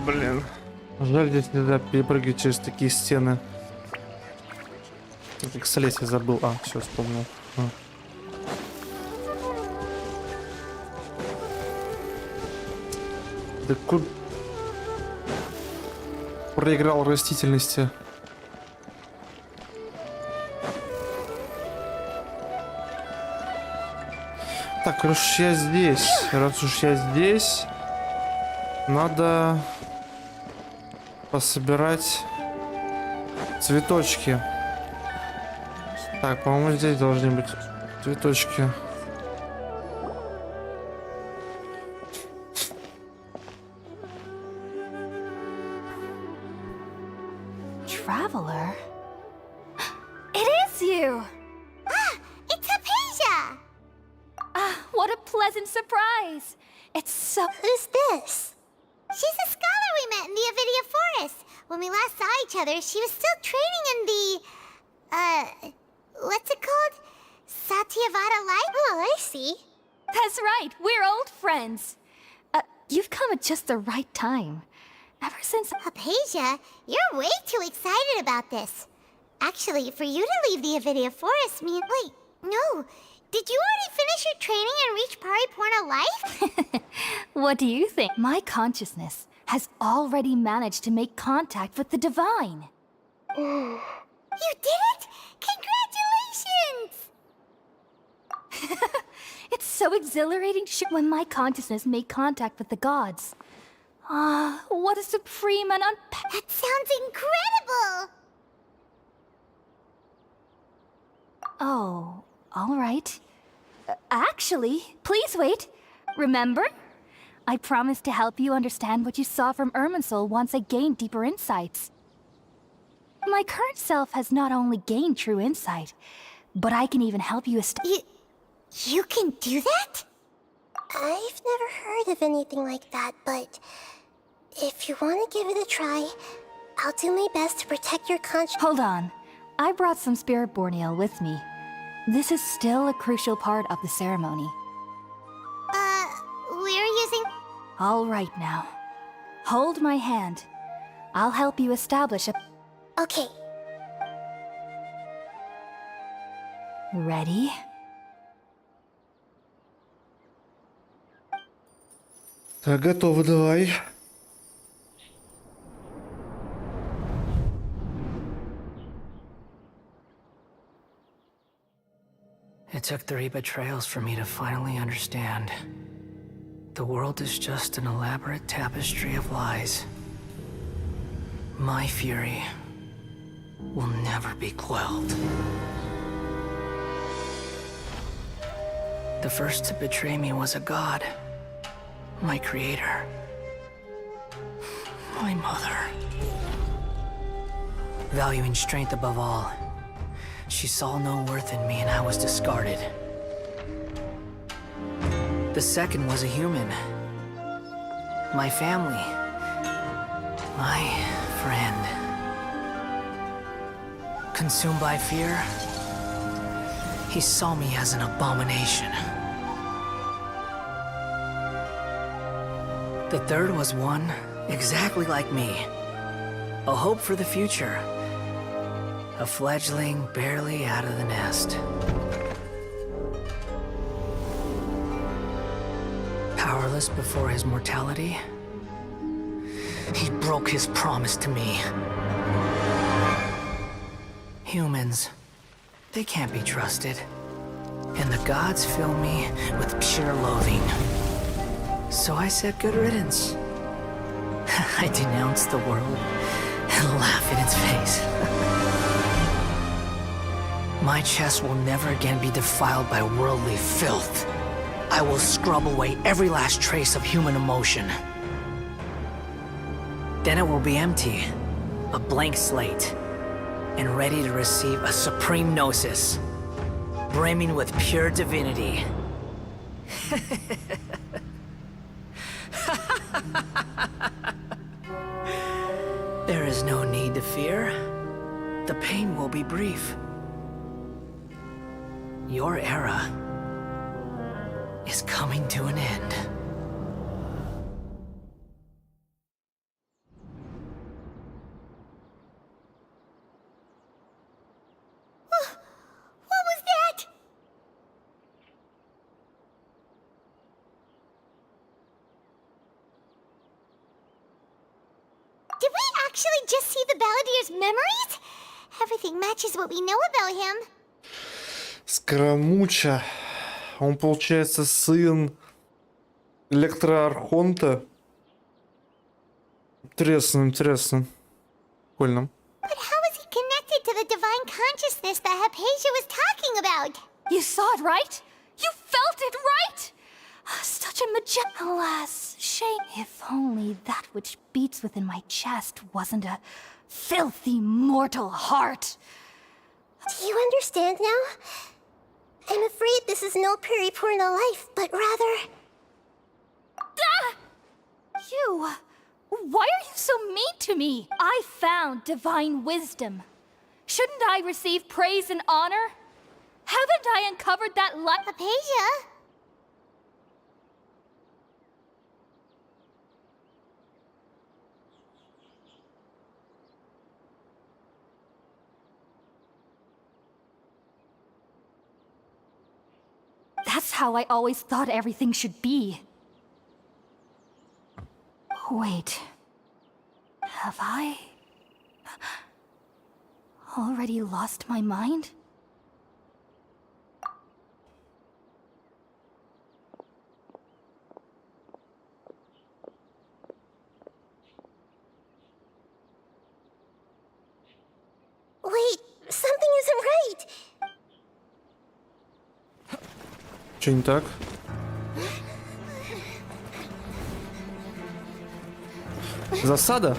Блин. Жаль, здесь нельзя перепрыгивать через такие стены. Как слезть я забыл. А, все, вспомнил. Да проиграл растительности. Так, раз уж я здесь, надо пособирать цветочки. Так, по-моему, здесь должны быть цветочки. Traveler? It is you! It's Hypatia! What a pleasant surprise! It's so... Who's this? She's a scholar we met in the Avidia Forest. When we last saw each other, she was still training in the, what's it called? Satyavada Light? Oh, I see. That's right, we're old friends. You've come at just the right time. Ever since... Hypatia, you're way too excited about this. Actually, for you to leave the Avidia Forest means... Wait, no. Did you already finish your training and reach Paripurna life? What do you think? My consciousness has already managed to make contact with the divine. You did it? Congratulations! It's so exhilarating when my consciousness made contact with the gods. Ah, what a supreme and That sounds incredible! Oh, all right. Actually, please wait. Remember? I promised to help you understand what you saw from Irminsul once I gained deeper insights. My current self has not only gained true insight, but I can even help you You can do that? I've never heard of anything like that, but if you want to give it a try, I'll do my best to protect your conscience. Hold on. I brought some spirit borneal with me. This is still a crucial part of the ceremony. We're using... All right now. Hold my hand. I'll help you establish a... Okay. Ready? Так, готово, давай. It took 3 betrayals for me to finally understand. The world is just an elaborate tapestry of lies. My fury will never be quelled. The first to betray me was a god. My creator. My mother. Valuing strength above all, she saw no worth in me and I was discarded. The second was a human. My family. My friend. Consumed by fear, he saw me as an abomination. The third was one exactly like me. A hope for the future. A fledgling barely out of the nest. Powerless before his mortality, he broke his promise to me. Humans, they can't be trusted. And the gods fill me with pure loathing. So I said good riddance. I denounce the world and laugh in its face. My chest will never again be defiled by worldly filth. I will scrub away every last trace of human emotion. Then it will be empty, a blank slate, and ready to receive a supreme gnosis, brimming with pure divinity. There is no need to fear. The pain will be brief. Your era is coming to an end. What was that? Did we actually just see the Balladeer's memories? Everything matches what we know about him. Скоромуча. Он, получается, сын электроархонта. Интересно, интересно. Прикольно. But how is he connected to the divine consciousness that Hypatia was talking about? You saw it, right? You felt it, right? Such a majestic... Alas, shame. If only that which beats within my chest wasn't a filthy mortal heart. Do you understand now? I'm afraid this is no Paripurna life, but rather... Ah! You... Why are you so mean to me? I found divine wisdom. Shouldn't I receive praise and honor? Haven't I uncovered that light? Apasia? That's how I always thought everything should be. Wait. Have I already lost my mind? Wait, something isn't right. Че не так? Засада?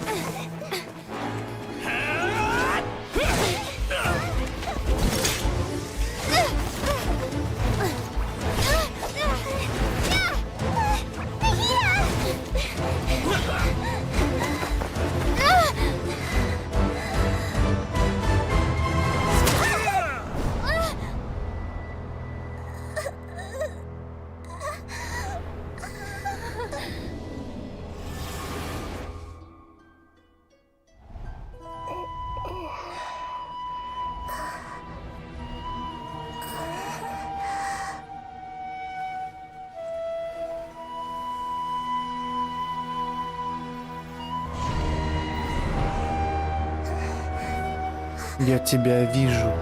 Я тебя вижу.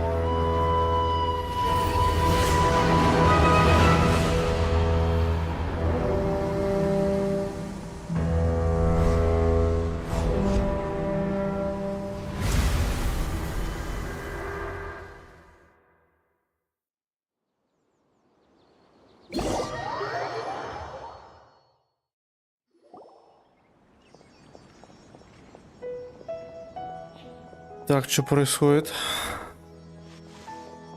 Так, что происходит?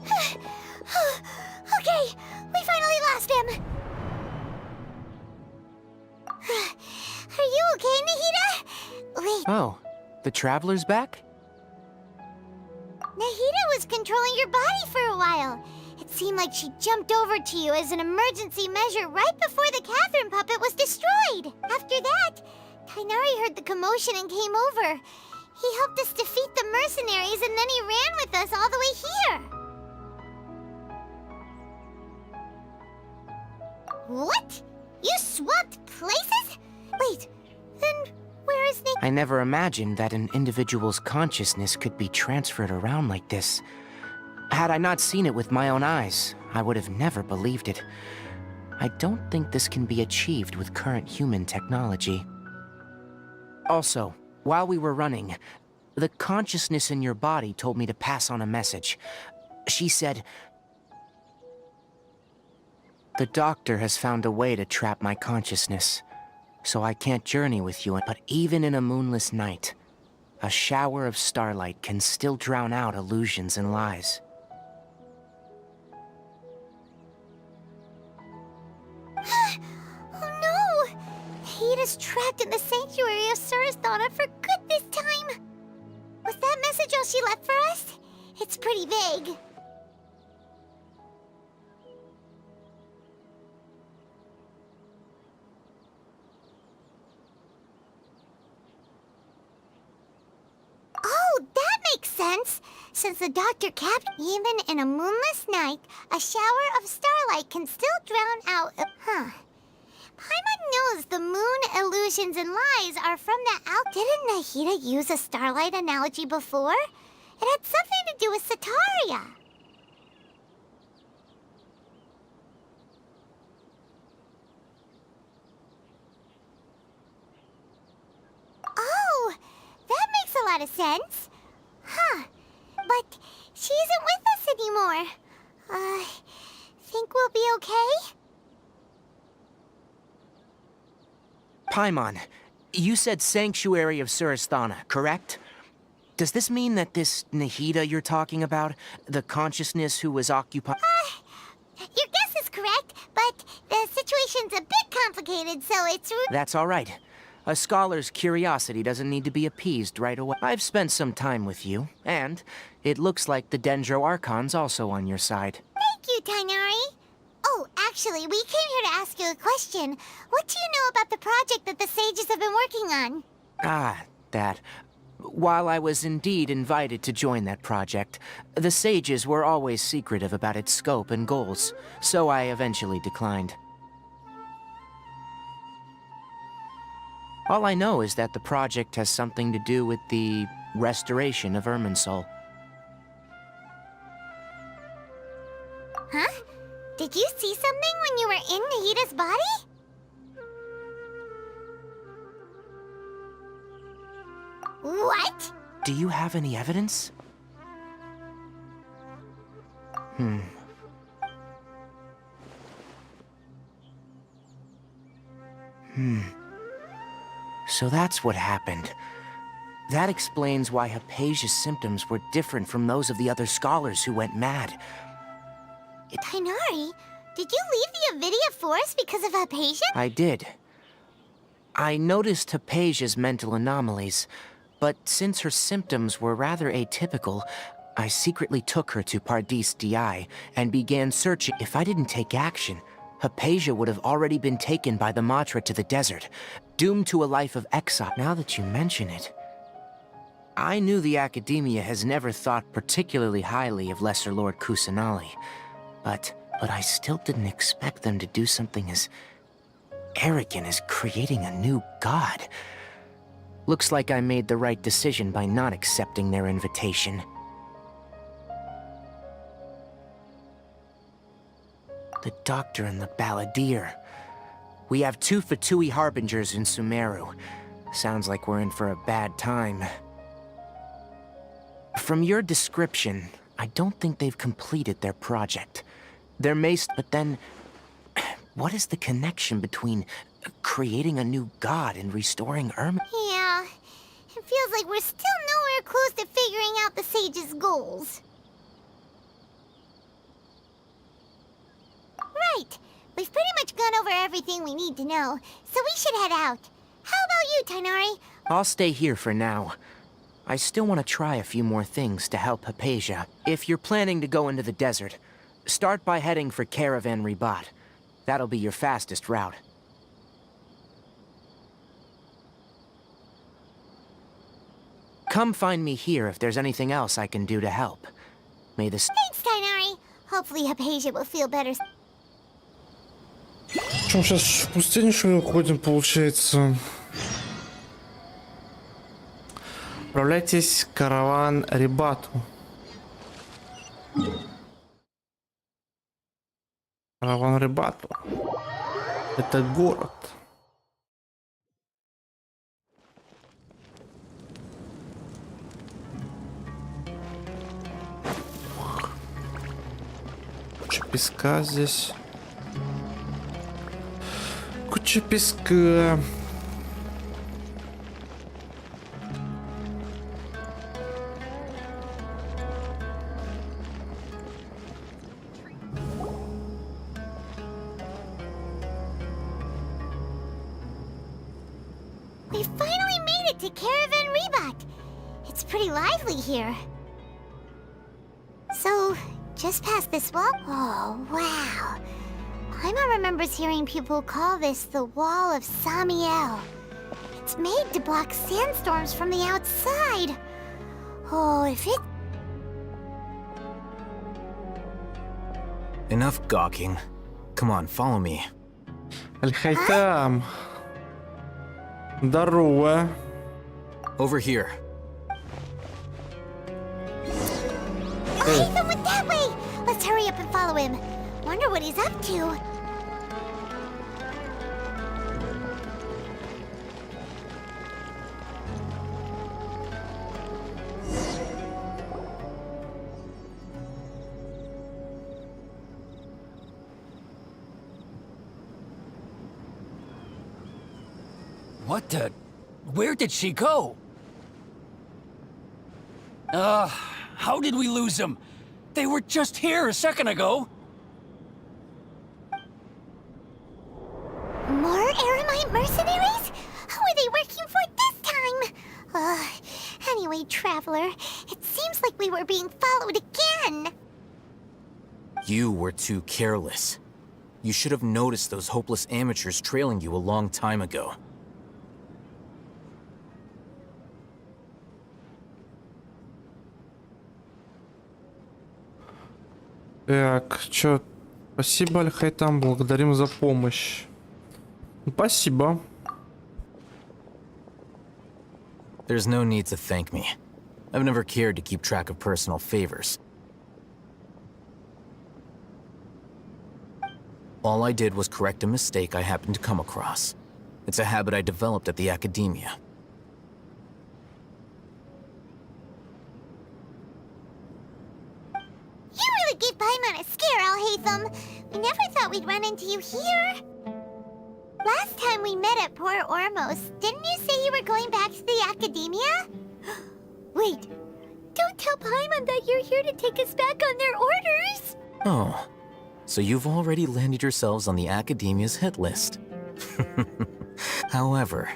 Okay, we finally lost him. Are you okay, Nahida? Wait, Oh, the Traveler's back? Nahida was controlling your body for a while. It seemed like she jumped over to you as an emergency measure right before the Catherine puppet was destroyed. After that, Kainari heard the commotion and came over. He helped us defeat the mercenaries and then he ran with us all the way here. What? You swapped places? Wait, then where is Nick? I never imagined that an individual's consciousness could be transferred around like this. Had I not seen it with my own eyes, I would have never believed it. I don't think this can be achieved with current human technology. Also, while we were running, the consciousness in your body told me to pass on a message. She said, "The doctor has found a way to trap my consciousness, so I can't journey with you. But even in a moonless night, a shower of starlight can still drown out illusions and lies." Oh no! Nahida's trapped in the sanctuary of Surasthana for good this time. Was that message all she left for us? It's pretty vague. Oh, that makes sense. Since the doctor kept, even in a moonless night, a shower of starlight can still drown out. Paimon knows the moon illusions and lies are from the out. Didn't Nahida use a starlight analogy before? It had something to do with Sataria. Oh, that makes a lot of sense. Huh. But she isn't with us anymore. Think we'll be okay? Paimon, you said Sanctuary of Surasthana, correct? Does this mean that this Nahida you're talking about, the consciousness who was occupied... Your guess is correct, but the situation's a bit complicated, so it's... That's all right. A scholar's curiosity doesn't need to be appeased right away. I've spent some time with you, and it looks like the Dendro Archon's also on your side. Thank you, Tainari. Oh, actually, we came here to ask you a question. What do you know about the project that the sages have been working on? Ah, that. While I was indeed invited to join that project, the sages were always secretive about its scope and goals, so I eventually declined. All I know is that the project has something to do with the restoration of Irminsul. Huh? Did you see something when you were in Nahita's body? What? Do you have any evidence? So that's what happened. That explains why Hypatia's symptoms were different from those of the other scholars who went mad. Tainari, did you leave the Avidia Forest because of Hypatia? I did. I noticed Hypatia's mental anomalies, but since her symptoms were rather atypical, I secretly took her to Pardis Di and began searching. If I didn't take action, Hypatia would have already been taken by the Matra to the desert, doomed to a life of exile. Now that you mention it, I knew the Academia has never thought particularly highly of Lesser Lord Kusanali, but I still didn't expect them to do something as arrogant as creating a new god. Looks like I made the right decision by not accepting their invitation. The Doctor and the Balladeer. We have 2 Fatui Harbingers in Sumeru. Sounds like we're in for a bad time. From your description, I don't think they've completed their project. There may but then, what is the connection between creating a new god and restoring Irma? Yeah, it feels like we're still nowhere close to figuring out the sage's goals. Right, we've pretty much gone over everything we need to know, so we should head out. How about you, Tainari? I'll stay here for now. I still want to try a few more things to help Hypatia. If you're planning to go into the desert, start by heading for Caravan Ribat. That'll be your fastest route. Come find me here if there's anything else I can do to help. May the... Thanks, Tainari. Hopefully Hypatia will feel better. Чем сейчас в пустыню что ли уходим, получается? Отправляйтесь в караван Рибату. Караван Рибату. Это город. Куча песка здесь. Куча песка. We finally made it to Caravan Ribat. It's pretty lively here. So, just past this wall? Oh, wow. Paimon remembers hearing people call this the Wall of Samiel. It's made to block sandstorms from the outside. Oh, if it... Enough gawking. Come on, follow me. Аль-Хайтам. Здорово. Over here. Ethan went that way! Let's hurry up and follow him. Wonder what he's up to. What the... Where did she go? How did we lose them? They were just here a second ago. More Aramite mercenaries? Were they Traveler. It seems like we were being followed again. You were too careless. You should have noticed those hopeless amateurs trailing you a long time ago. Так, чё? Спасибо, Аль-Хайтам, благодарим за помощь. Спасибо. There's no need to thank me. I've never cared to keep track of personal favors. All I did was correct a mistake I happened to come across. It's a habit I developed at the academia. You really gave Paimon a scare, Al-Haytham. We never thought we'd run into you here. Last time we met at Port Ormos, didn't you say you were going back to the academia? Wait, don't tell Paimon that you're here to take us back on their orders. Oh, so you've already landed yourselves on the academia's hit list. However,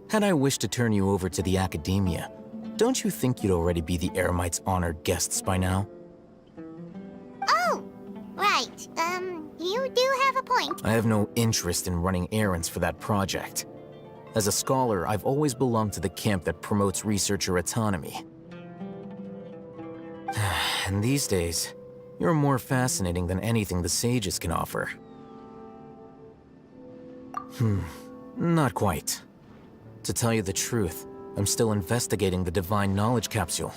had I wished to turn you over to the academia, don't you think you'd already be the Eremites' honored guests by now? Oh, right. You do have a point. I have no interest in running errands for that project. As a scholar, I've always belonged to the camp that promotes researcher autonomy. And these days, you're more fascinating than anything the sages can offer. Not quite. To tell you the truth, I'm still investigating the Divine Knowledge Capsule.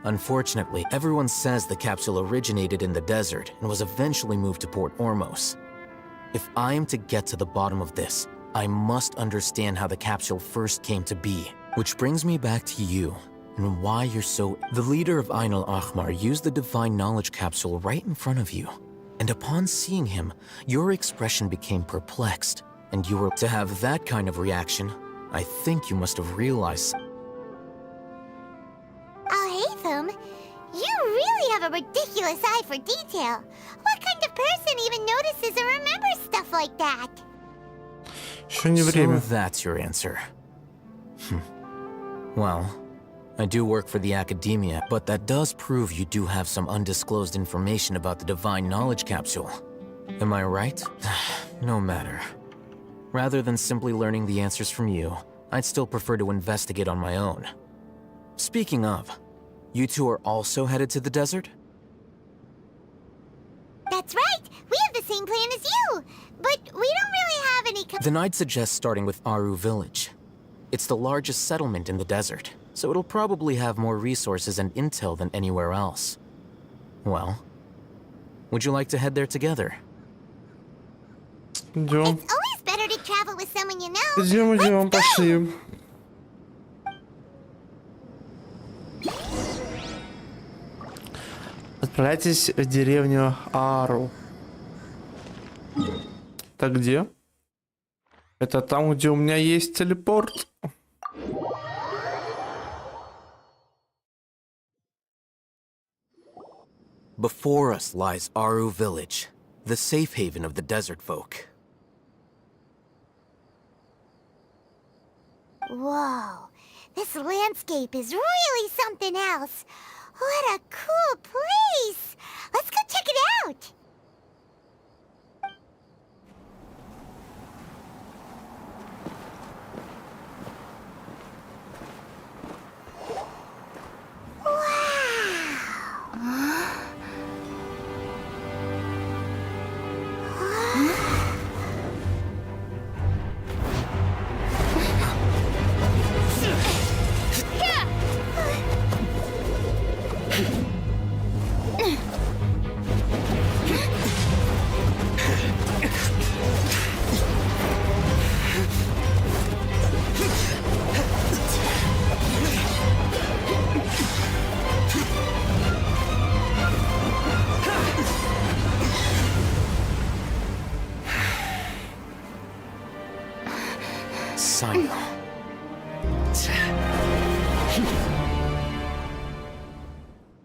Unfortunately, everyone says the capsule originated in the desert and was eventually moved to Port Ormos. If I am to get to the bottom of this, I must understand how the capsule first came to be. Which brings me back to you, and why you're so... The leader of Ain al-Ahmar used the Divine Knowledge Capsule right in front of you. And upon seeing him, your expression became perplexed, and you were... To have that kind of reaction, I think you must have realized... Al-Haytham, you really have a ridiculous eye for detail. What kind of person even notices or remembers stuff like that? Еще не время. So that's your answer. Well, I do work for the academia, but that does prove you do have some undisclosed information about the Divine Knowledge Capsule. Am I right? No matter. Rather than simply learning the answers from you, I'd still prefer to investigate on my own. Speaking of, you two are also headed to the desert? That's right. We have the same plan as you. But we don't really have any... Then I'd suggest starting with Aru Village. It's the largest settlement in the desert, so it'll probably have more resources and intel than anywhere else. Well, would you like to head there together? Идем. It's always better to travel with someone you know. Идем, пошли. Отправляйтесь в деревню Ару. Так где? Это там, где у меня есть телепорт. Before us lies Aru Village, the safe haven of the desert folk. Whoa, this landscape is really something else. What a cool place! Let's go check it out!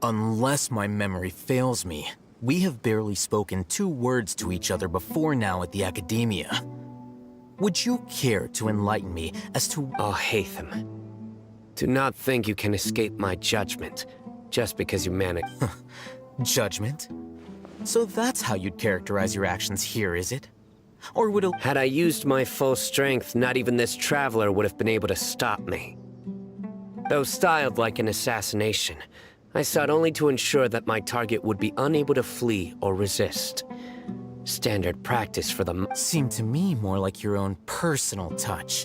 Unless my memory fails me, we have barely spoken 2 words to each other before now at the academia. Would you care to enlighten me as to... Oh, Haytham. Do not think you can escape my judgment just because you managed. Judgment? So that's how you'd characterize your actions here, is it? Or would a... Had I used my full strength, not even this traveler would have been able to stop me. Though styled like an assassination, I sought only to ensure that my target would be unable to flee or resist. Standard practice for the... Seemed to me more like your own personal touch.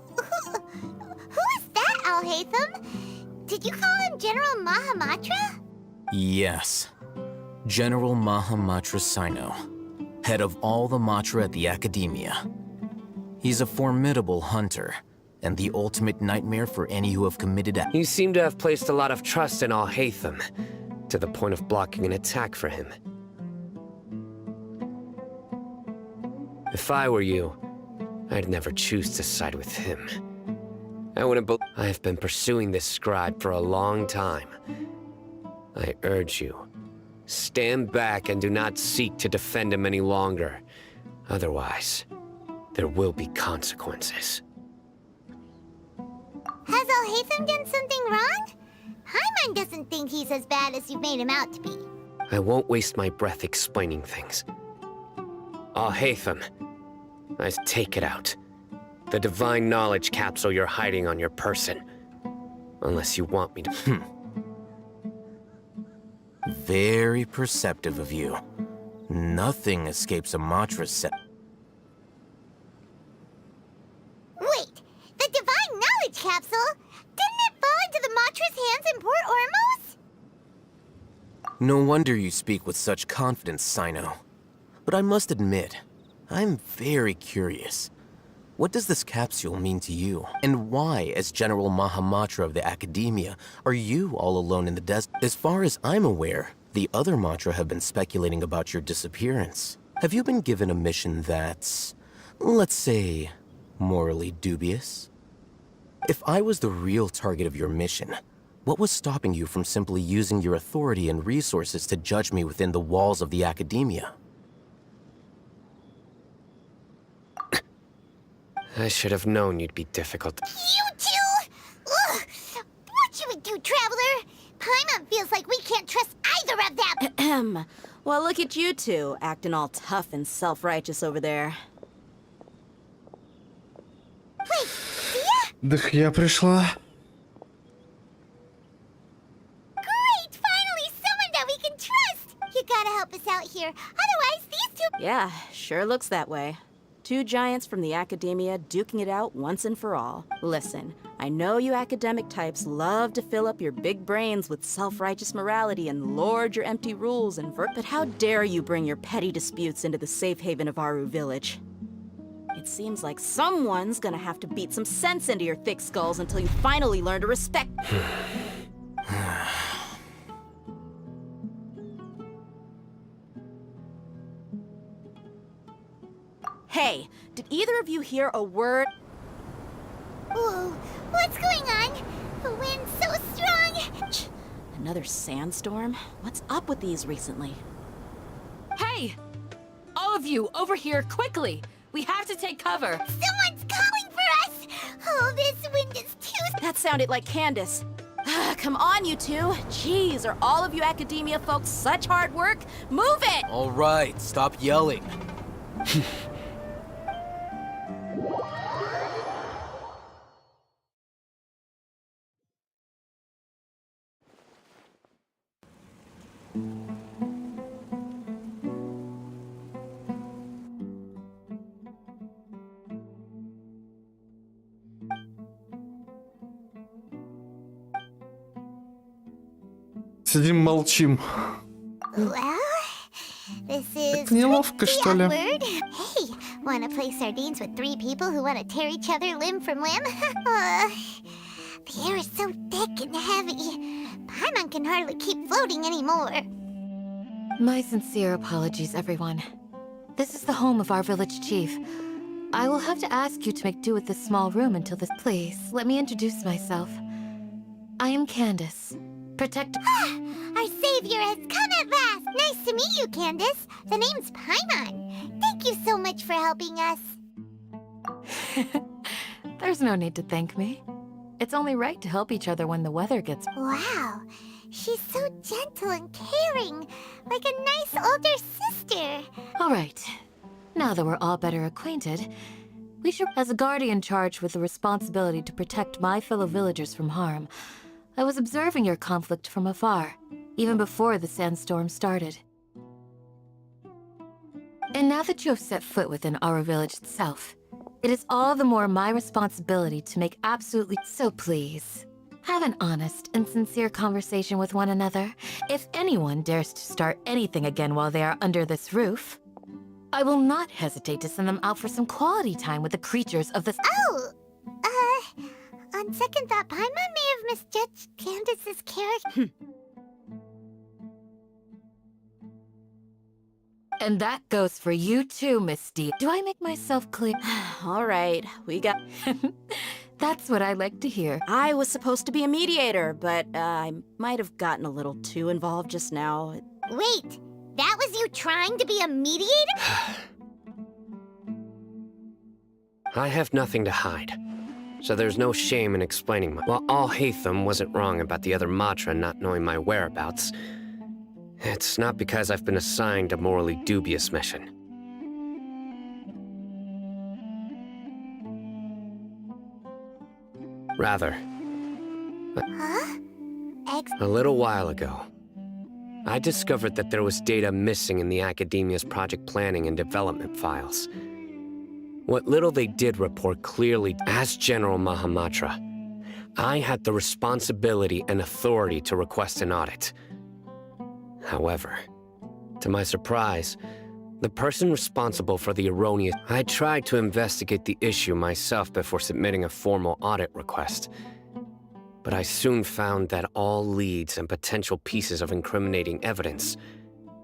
Who is that, Alhaitham? Did you call him General Mahamatra? Yes. General Mahamatra Sino, head of all the Matra at the Academia. He's a formidable hunter, and the ultimate nightmare for any who have committed You seem to have placed a lot of trust in Alhaitham, to the point of blocking an attack for him. If I were you, I'd never choose to side with him. I wouldn't I have been pursuing this scribe for a long time. I urge you, stand back and do not seek to defend him any longer. Otherwise, there will be consequences. Has Alhaitham done something wrong? Paimon doesn't think he's as bad as you made him out to be. I won't waste my breath explaining things. Alhaitham, I take it out. The divine knowledge capsule you're hiding on your person. Unless you want me to... Very perceptive of you. Nothing escapes a Matra set. Wait, the divine knowledge capsule? Didn't it fall into the Matra's hands in Port Ormos? No wonder you speak with such confidence, Sino. But I must admit, I'm very curious. What does this capsule mean to you? And why, as General Mahamatra of the Academia, are you all alone in the desert? As far as I'm aware, the other Matra have been speculating about your disappearance. Have you been given a mission that's, let's say, morally dubious? If I was the real target of your mission, what was stopping you from simply using your authority and resources to judge me within the walls of the Academia? I should have known you'd be difficult. You two? Ugh! What should we do, Traveler? Paimon feels like we can't trust either of them! Ahem. Well, look at you two, acting all tough and self-righteous over there. Wait, Sia? Дых, я пришла. Great! Finally, someone that we can trust! You gotta help us out here. Otherwise, these two... Yeah, sure looks that way. Two giants from the Academia duking it out once and for all. Listen, I know you academic types love to fill up your big brains with self-righteous morality and lord your empty rules and but how dare you bring your petty disputes into the safe haven of Aru Village? It seems like someone's gonna have to beat some sense into your thick skulls until you finally learn to respect. Hey, did either of you hear a word? Whoa, what's going on? The wind's so strong! Another sandstorm? What's up with these recently? Hey! All of you, over here, quickly! We have to take cover! Someone's calling for us! Oh, this wind is too... That sounded like Candace. Come on, you two. Jeez, are all of you Academia folks such hard work? Move it! All right, stop yelling. Сидим, молчим. Well, this is Это неловко, что ли? awkward. Hey, wanna play sardines with three people who wanna tear each other limb from limb? The air is so thick and heavy. Paimon can hardly keep floating anymore. My sincere apologies, everyone. This is the home of our village chief. I will have to ask you to make do with this small room until this... Please, let me introduce myself. I am Candace, protector... Our savior has come at last! Nice to meet you, Candace. The name's Paimon. Thank you so much for helping us. There's no need to thank me. It's only right to help each other when the weather gets... Wow, she's so gentle and caring, like a nice older sister. All right. Now that we're all better acquainted, we should... As a guardian charged with the responsibility to protect my fellow villagers from harm, I was observing your conflict from afar, even before the sandstorm started. And now that you have set foot within our village itself, it is all the more my responsibility to make absolutely... So please, have an honest and sincere conversation with one another. If anyone dares to start anything again while they are under this roof, I will not hesitate to send them out for some quality time with the creatures of this... Oh! On second thought, Paimon may have misjudged Candace's character. And that goes for you too, Miss D. Do I make myself clear? All right, we got... That's what I like to hear. I was supposed to be a mediator, but I might have gotten a little too involved just now. Wait, that was you trying to be a mediator? I have nothing to hide, so there's no shame in explaining my... While Al-Haytham wasn't wrong about the other Matra not knowing my whereabouts, it's not because I've been assigned a morally dubious mission. Rather, Huh? a little while ago, I discovered that there was data missing in the Academia's project planning and development files. What little they did report clearly, as General Mahamatra, I had the responsibility and authority to request an audit. However, to my surprise, the person responsible for the erroneous... I tried to investigate the issue myself before submitting a formal audit request. But I soon found that all leads and potential pieces of incriminating evidence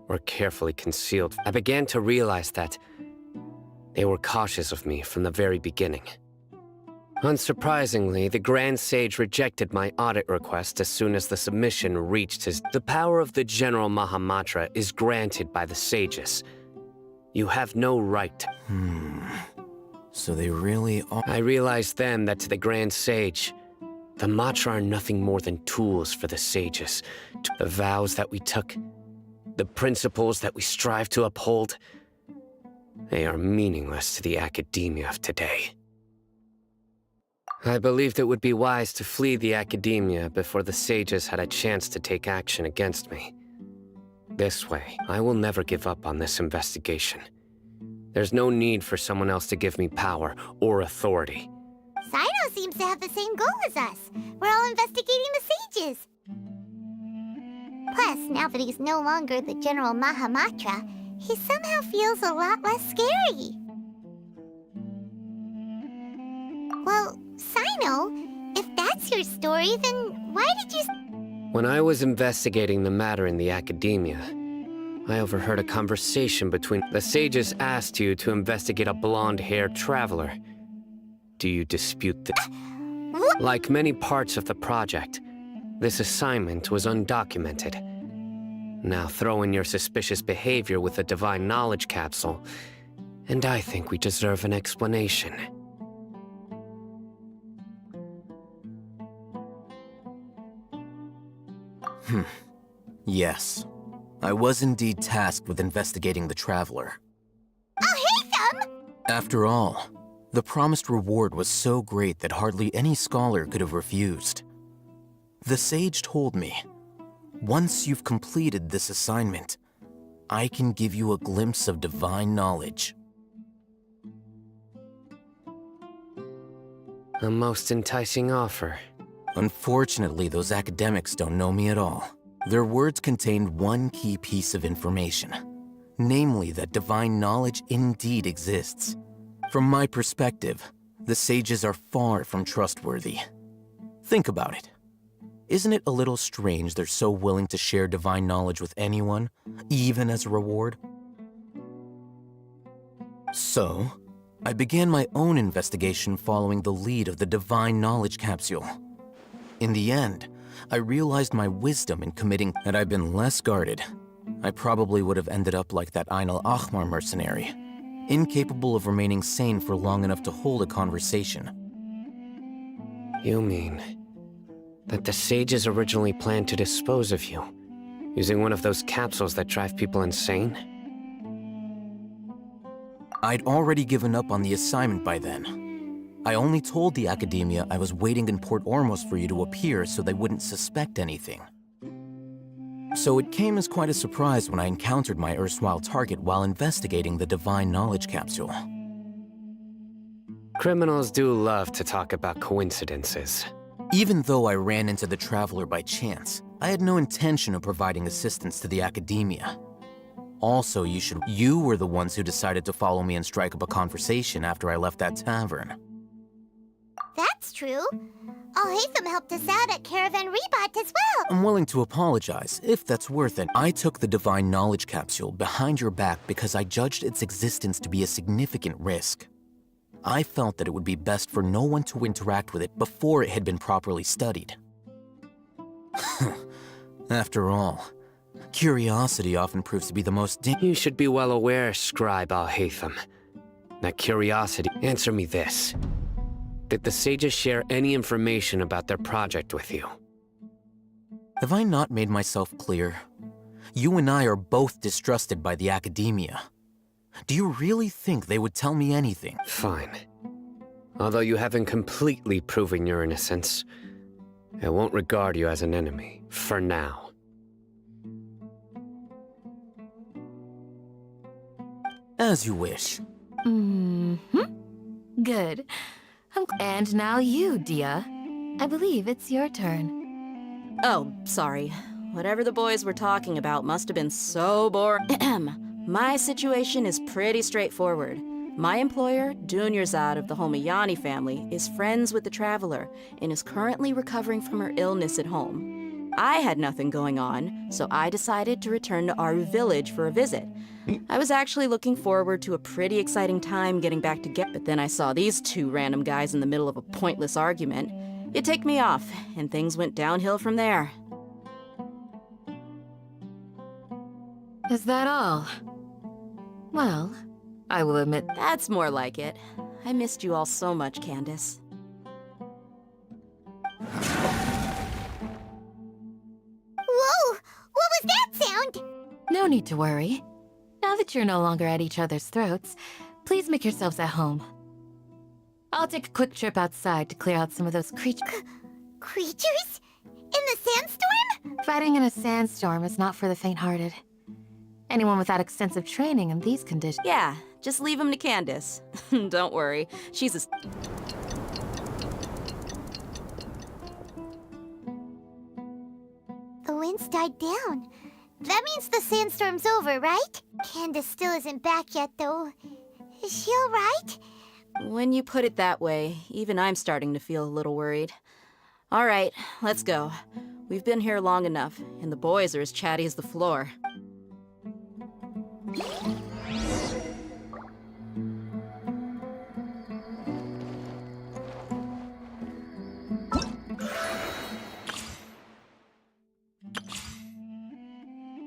were carefully concealed. I began to realize that they were cautious of me from the very beginning. Unsurprisingly, the Grand Sage rejected my audit request as soon as the submission reached his... The power of the General Mahamatra is granted by the sages. You have no right to... So they really are... I realized then that to the Grand Sage, the Matra are nothing more than tools for the sages. The vows that we took, the principles that we strive to uphold, they are meaningless to the academia of today. I believed it would be wise to flee the academia before the sages had a chance to take action against me. This way, I will never give up on this investigation. There's no need for someone else to give me power or authority. Sino seems to have the same goal as us. We're all investigating the sages. Plus, now that he's no longer the General Mahamatra, he somehow feels a lot less scary. Well, Sino, if that's your story, then why did you... When I was investigating the matter in the academia, I overheard a conversation between... The sages asked you to investigate a blonde-haired traveler. Do you dispute this? Like many parts of the project, this assignment was undocumented. Now throw in your suspicious behavior with the divine knowledge capsule, and I think we deserve an explanation. Yes. I was indeed tasked with investigating the Traveler. Al-Haytham! After all, the promised reward was so great that hardly any scholar could have refused. The sage told me, once you've completed this assignment, I can give you a glimpse of divine knowledge. A most enticing offer. Unfortunately, those academics don't know me at all. Their words contained one key piece of information, namely that divine knowledge indeed exists. From my perspective, the sages are far from trustworthy. Think about it. Isn't it a little strange they're so willing to share divine knowledge with anyone, even as a reward? So, I began my own investigation following the lead of the divine knowledge capsule. In the end, I realized my wisdom in committing. Had I been less guarded, I probably would have ended up like that Ain al-Ahmar mercenary, incapable of remaining sane for long enough to hold a conversation. You mean that the sages originally planned to dispose of you, using one of those capsules that drive people insane? I'd already given up on the assignment by then. I only told the Academia I was waiting in Port Ormos for you to appear so they wouldn't suspect anything. So it came as quite a surprise when I encountered my erstwhile target while investigating the Divine Knowledge Capsule. Criminals do love to talk about coincidences. Even though I ran into the Traveler by chance, I had no intention of providing assistance to the Academia. Also, you were the ones who decided to follow me and strike up a conversation after I left that tavern. That's true. Alhaitham helped us out at Caravan Rebot as well. I'm willing to apologize, if that's worth it. I took the Divine Knowledge Capsule behind your back because I judged its existence to be a significant risk. I felt that it would be best for no one to interact with it before it had been properly studied. After all, curiosity often proves to be the most You should be well aware, Scribe Alhaitham, that curiosity... Answer me this. Did the sages share any information about their project with you? Have I not made myself clear? You and I are both distrusted by the Academia. Do you really think they would tell me anything? Fine. Although you haven't completely proven your innocence, I won't regard you as an enemy, for now. As you wish. Good. And now you, Dia. I believe it's your turn. Oh, sorry. Whatever the boys were talking about must have been so boring. My situation is pretty straightforward. My employer, Dunyarzad of the Homayani family, is friends with the Traveler and is currently recovering from her illness at home. I had nothing going on, so I decided to return to Aru village for a visit. I was actually looking forward to a pretty exciting time getting back to but then I saw these two random guys in the middle of a pointless argument. It ticked me off, and things went downhill from there. Is that all? Well, I will admit... That's more like it. I missed you all so much, Candace. Whoa! What was that sound? No need to worry. Now that you're no longer at each other's throats, please make yourselves at home. I'll take a quick trip outside to clear out some of those creatures. Creatures? In the sandstorm? Fighting in a sandstorm is not for the faint-hearted. Anyone without extensive training in these conditions... Yeah, just leave him to Candace. Don't worry, she's a... The wind's died down. That means the sandstorm's over, right? Candace still isn't back yet, though. Is she alright? When you put it that way, even I'm starting to feel a little worried. All right, let's go. We've been here long enough, and the boys are as chatty as the floor.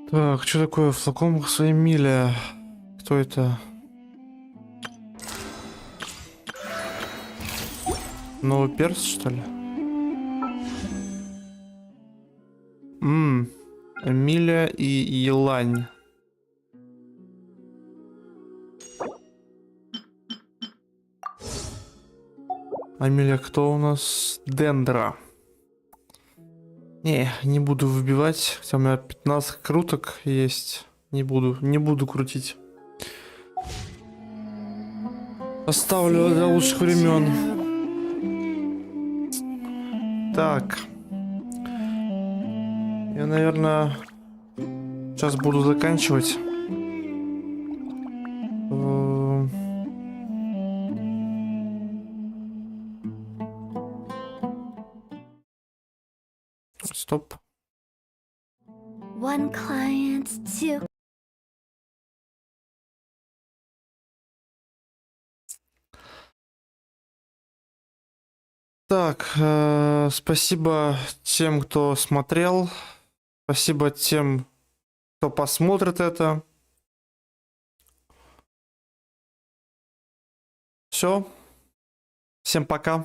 Так, что такое в знакомых с Эмилия? Кто это? Новый перс, что ли? Эмилия и Елань. Эмилия, кто у нас? Дендра. Не буду выбивать, хотя у меня 15 круток есть. Не буду крутить. Оставлю для лучших времен. Так. Я, наверное, сейчас буду заканчивать. Стоп. One client, two. Так, спасибо тем, кто смотрел. Спасибо тем, кто посмотрит это. Все. Всем пока.